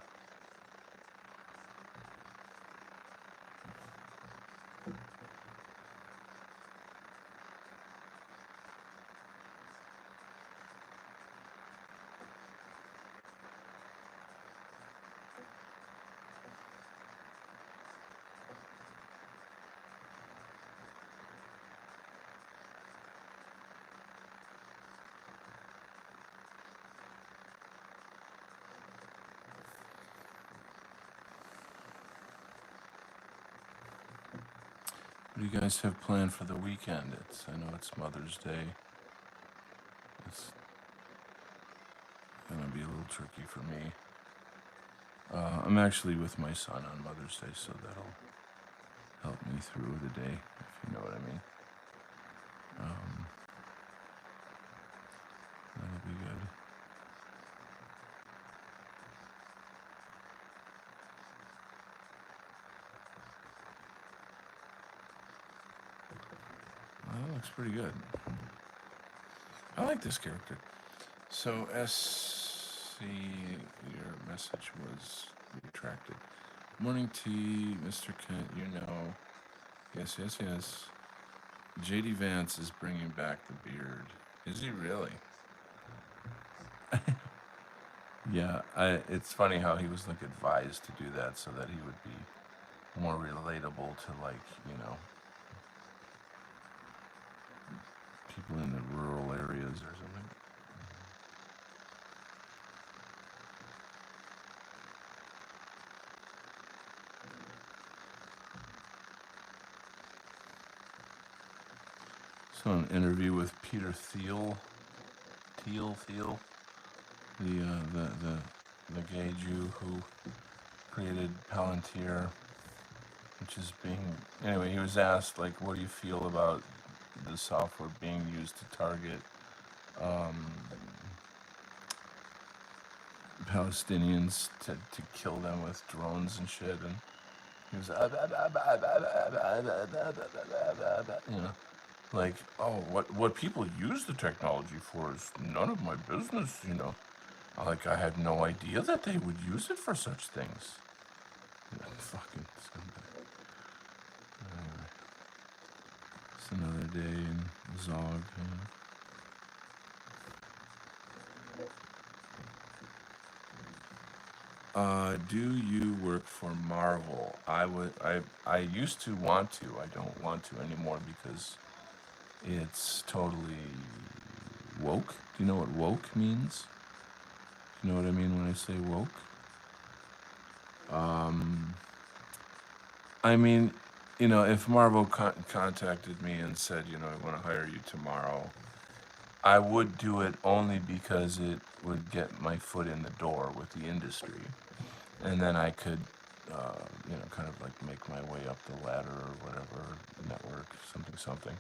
What do you guys have planned for the weekend? I know it's Mother's Day. It's gonna be a little tricky for me. I'm actually with my son on Mother's Day, so that'll help me through the day, if you know what I mean. Um, that'll be good. Well, that looks pretty good. I like this character. So, SC, your message was retracted. Morning tea, Mr. Kent, you know. Yes, yes, yes. JD Vance is bringing back the beard. Is he really? Yeah, it's funny how he was like advised to do that so that he would be more relatable to like, you know, people in the rural areas or something. So an interview with Peter Thiel, Thiel, the gay Jew who created Palantir, which is being anyway. He was asked like, "What do you feel about the software being used to target Palestinians to kill them with drones and shit?" And he was, you know, like, oh, what people use the technology for is none of my business, you know. Like, I had no idea that they would use it for such things. Fucking scumbag. Anyway, it's another day in Zog. Do you work for Marvel? I used to want to. I don't want to anymore because it's totally woke. Do you know what woke means? You know what I mean when I say woke? I mean, you know, if Marvel contacted me and said, you know, I want to hire you tomorrow, I would do it only because it would get my foot in the door with the industry. And then I could, you know, kind of like make my way up the ladder or whatever, network, something.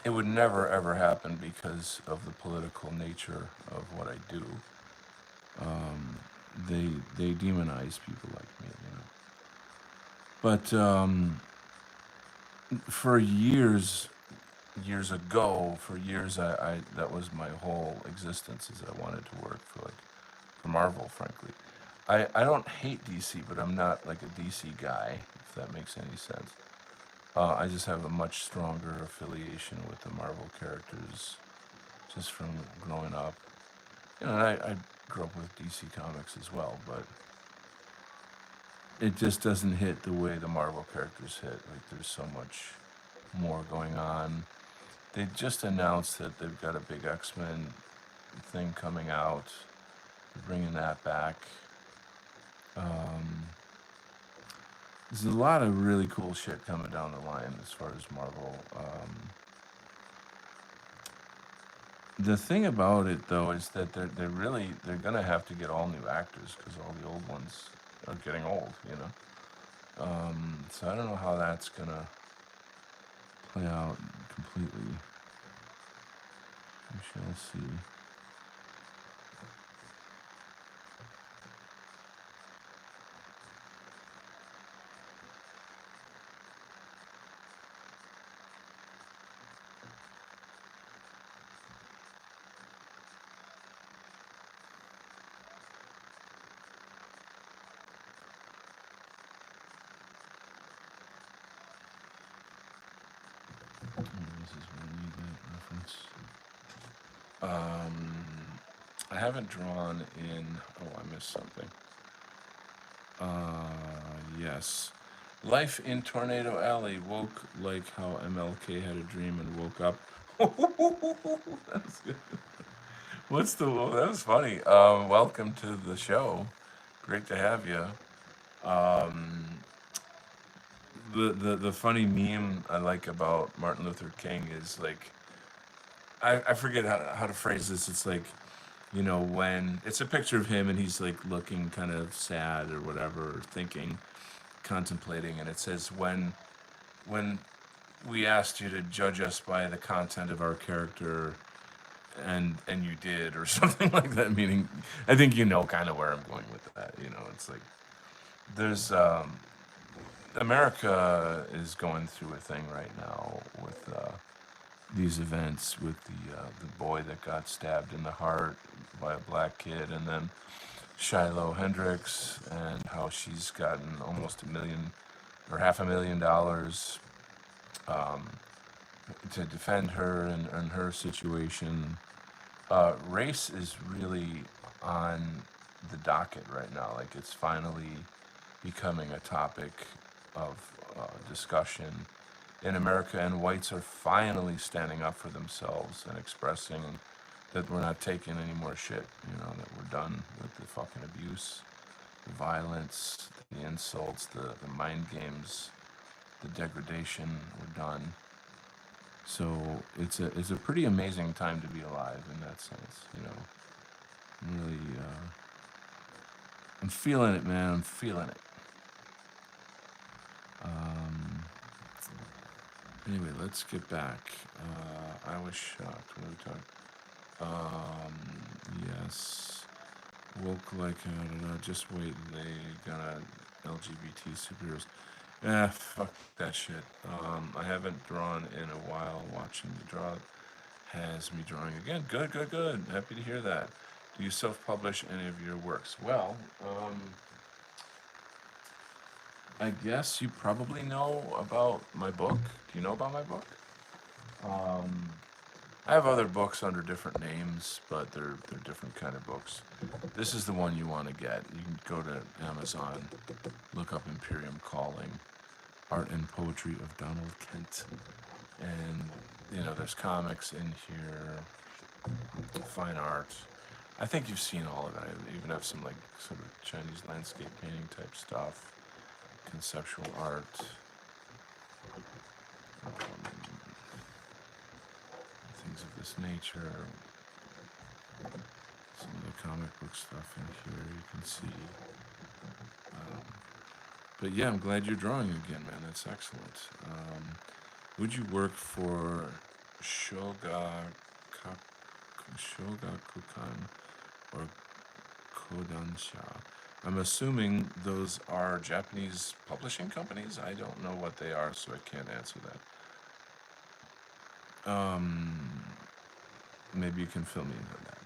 It would never ever happen because of the political nature of what I do. They demonize people like me, you know. But for years, I that was my whole existence is I wanted to work for Marvel, frankly. I don't hate DC, but I'm not like a DC guy, if that makes any sense. I just have a much stronger affiliation with the Marvel characters just from growing up. You know, and I grew up with DC Comics as well, but it just doesn't hit the way the Marvel characters hit. Like, there's so much more going on. They just announced that they've got a big X-Men thing coming out. They're bringing that back. There's a lot of really cool shit coming down the line as far as Marvel. The thing about it though is that they're gonna have to get all new actors because all the old ones are getting old, you know. So I don't know how that's gonna play out completely. We shall see. Oh, this is where I need that reference. Um, I haven't drawn in. Oh, I missed something. Yes. Life in Tornado Alley woke like how MLK had a dream and woke up. That's good. What's the? Oh, that was funny. Welcome to the show. Great to have you. Um, the funny meme I like about Martin Luther King is like I forget how to phrase this. It's like, you know, when it's a picture of him and he's like looking kind of sad or whatever, or thinking, contemplating, and it says when we asked you to judge us by the content of our character and you did or something like that, meaning I think you know kind of where I'm going with that. You know, it's like there's America is going through a thing right now with these events with the boy that got stabbed in the heart by a black kid, and then Shiloh Hendricks, and how she's gotten almost $1 million or $500,000 to defend her and her situation. Race is really on the docket right now. Like it's finally becoming a topic of discussion in America, and whites are finally standing up for themselves and expressing that we're not taking any more shit. You know, that we're done with the fucking abuse, the violence, the insults, the mind games, the degradation. We're done. So it's a pretty amazing time to be alive in that sense. You know, I'm really I'm feeling it, man. I'm feeling it. Um, anyway, let's get back. I was shocked. What are we talking? Yes. Woke like I don't know. Just wait. They got LGBT superheroes. Fuck that shit. I haven't drawn in a while. Watching the draw has me drawing again. Good, good, good. Happy to hear that. Do you self-publish any of your works? Well, I guess you probably know about my book. Do you know about my book? Um, I have other books under different names, but they're different kind of books. This is the one you want to get. You can go to Amazon, look up Imperium Calling, Art and Poetry of Donald Kent, and you know there's comics in here, fine art. I think you've seen all of it. I even have some like sort of Chinese landscape painting type stuff, conceptual art, things of this nature. Some of the comic book stuff in here you can see. But yeah, I'm glad you're drawing again, man. That's excellent. Would you work for Shoga, Shogakukan or Kodansha? I'm assuming those are Japanese publishing companies. I don't know what they are, so I can't answer that. Maybe you can fill me in on that.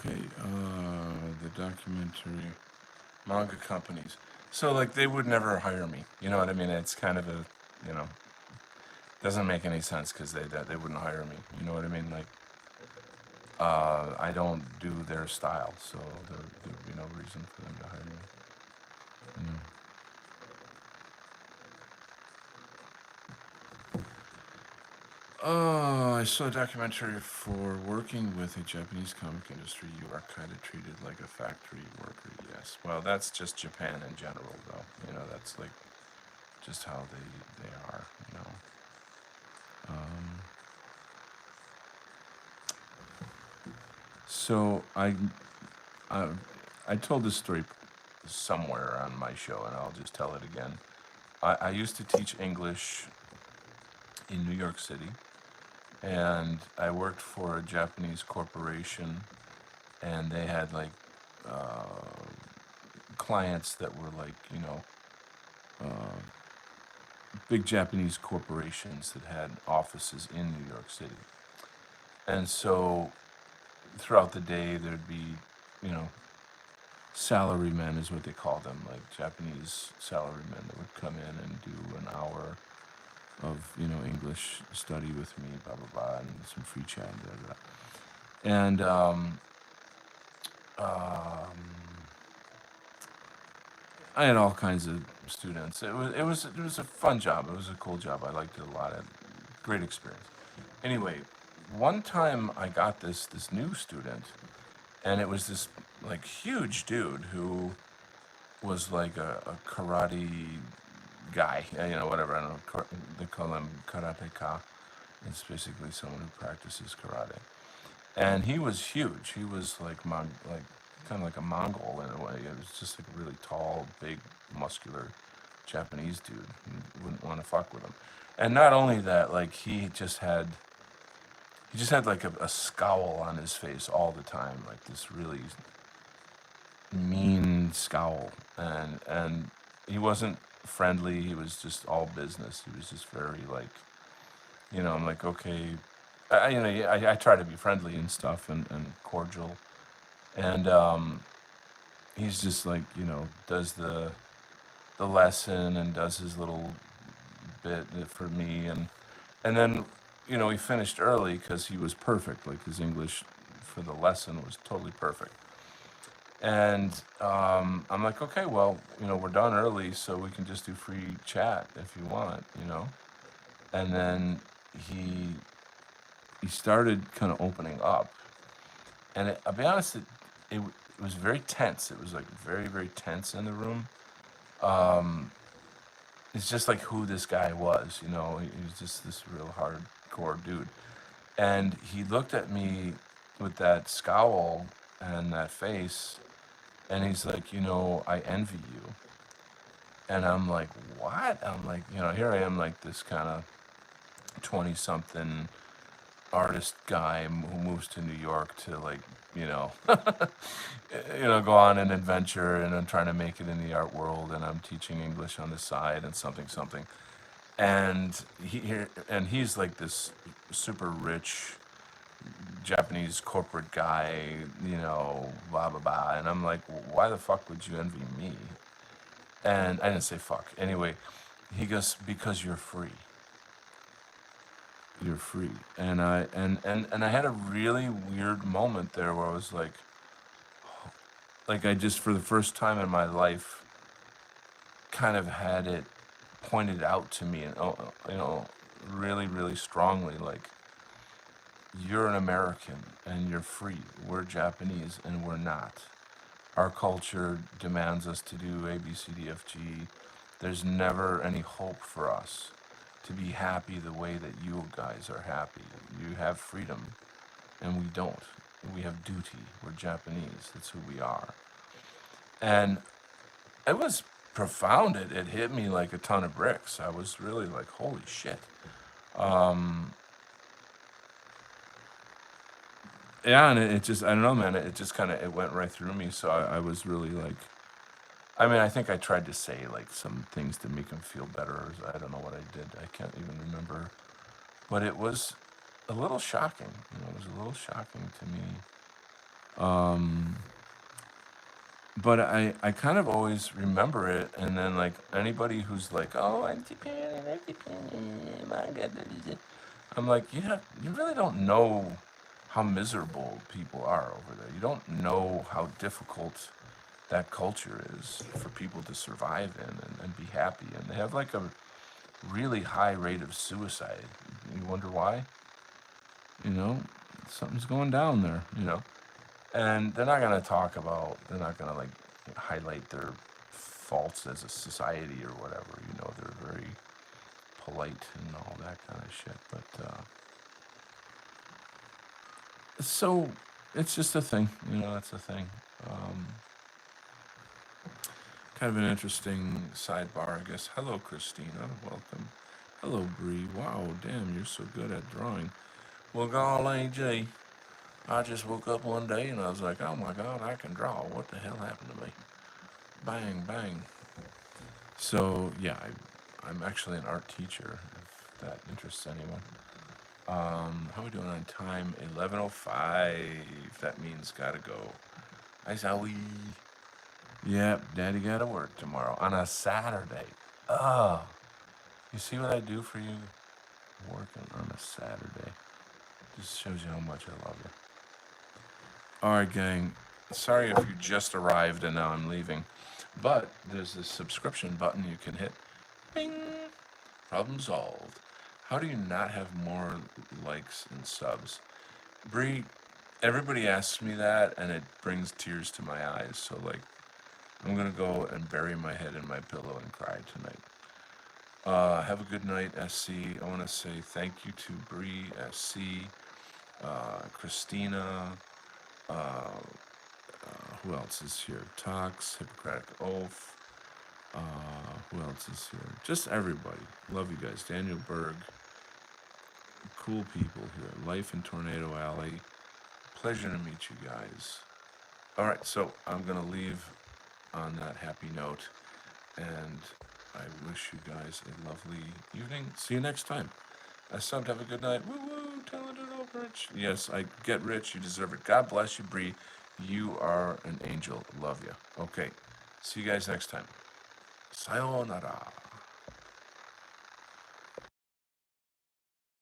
Okay, the documentary manga companies. So like they would never hire me. You know what I mean? It's kind of a, you know, doesn't make any sense because they wouldn't hire me. You know what I mean? Like I don't do their style, so there'd be no reason for them to hire me. You know. Oh, I saw a documentary for working with a Japanese comic industry. You are kind of treated like a factory worker. Yes. Well, that's just Japan in general, though. You know, that's like just how they are. You know. Um, so I I told this story somewhere on my show, and I'll just tell it again. I used to teach English in New York City, and I worked for a Japanese corporation, and they had like uh, clients that were like, you know, uh, big Japanese corporations that had offices in New York City. And so throughout the day, there'd be, you know, salarymen is what they call them, like Japanese salarymen that would come in and do an hour of, you know, English study with me, blah, blah, blah, and some free chat, blah, blah. And um, I had all kinds of students. It was a fun job. It was a cool job. I liked it a lot. Great experience. Anyway, one time I got this new student, and it was this like huge dude who was like a karate guy. You know, whatever. I don't know. They call him karateka. It's basically someone who practices karate. And he was huge. He was like kind of like a Mongol in a way. It was just like a really tall, big, muscular Japanese dude. You wouldn't want to fuck with him. And not only that, like he just had like a scowl on his face all the time, like this really mean scowl. And he wasn't friendly. He was just all business. He was just very like, you know, I'm like, okay, you know, I try to be friendly and stuff and cordial. And he's just like, you know, does the lesson and does his little bit for me, and then, you know, he finished early because he was perfect. Like his English for the lesson was totally perfect. And I'm like, okay, well, you know, we're done early, so we can just do free chat if you want, you know. And then he he started kind of opening up, and I'll be honest, it was very tense. It was like very, very tense in the room. Um, it's just like who this guy was, you know. He was just this real hardcore dude, and he looked at me with that scowl and that face, and he's like, you know, I envy you. And I'm like, what? I'm like, you know, here I am, like this kind of 20 something artist guy who moves to New York to like, you know, you know, go on an adventure, and I'm trying to make it in the art world, and I'm teaching English on the side and something something. And he's like this super rich Japanese corporate guy, you know, blah blah blah. And I'm like, why the fuck would you envy me? And I didn't say fuck. Anyway, he goes, because you're free. You're free. And I had a really weird moment there where I was like I just for the first time in my life kind of had it pointed out to me, and you know, really really strongly, like, you're an American and you're free. We're Japanese and we're not. Our culture demands us to do A, B, C, D, F, G. There's never any hope for us to be happy the way that you guys are happy. You have freedom and we don't. We have duty. We're Japanese. That's who we are. And it was profound. It hit me like a ton of bricks. I was really like, holy shit. Um, yeah, and it just, I don't know, man. It just kind of, it went right through me. So I was really like, I mean, I think I tried to say like some things to make him feel better. I don't know what I did. I can't even remember. But it was a little shocking. You know, it was a little shocking to me. Um, but I kind of always remember it, and then like anybody who's like, oh, I'm Japan, I'm Japan, my God, I'm like, you really don't know how miserable people are over there. You don't know how difficult that culture is for people to survive in and be happy. And they have like a really high rate of suicide. You wonder why? You know, something's going down there, you know. And they're not going to talk about, they're not going to like highlight their faults as a society or whatever. You know, they're very polite and all that kind of shit. But so it's just a thing, you know, it's a thing. Um, Kind of an interesting sidebar, I guess. Hello, Christina. Welcome. Hello, Bree. Wow, damn, you're so good at drawing. Well, golly, gee, I just woke up one day and I was like, oh my God, I can draw. What the hell happened to me? Bang, bang. So, yeah, I'm actually an art teacher, if that interests anyone. How are we doing on time? 11:05. That means gotta go. Hi, Zoe. Yep, Daddy gotta work tomorrow on a Saturday. Oh, you see what I do for you? Working on a Saturday. Just shows you how much I love you. All right, gang. Sorry if you just arrived and now I'm leaving. But there's this subscription button you can hit. Bing! Problem solved. How do you not have more likes and subs? Bree, everybody asks me that and it brings tears to my eyes. So, like, I'm gonna go and bury my head in my pillow and cry tonight. Have a good night, SC. I want to say thank you to Bree, SC, Christina. Who else is here? Tox, Hippocratic Oath. Who else is here? Just everybody. Love you guys. Daniel Berg. Cool people here. Life in Tornado Alley. Pleasure to meet you guys. All right, so I'm going to leave on that happy note. And I wish you guys a lovely evening. See you next time. Subbed, have a good night. Woo woo, talented old rich. Yes, I get rich. You deserve it. God bless you, Bree. You are an angel. Love you. Okay. See you guys next time. Sayonara.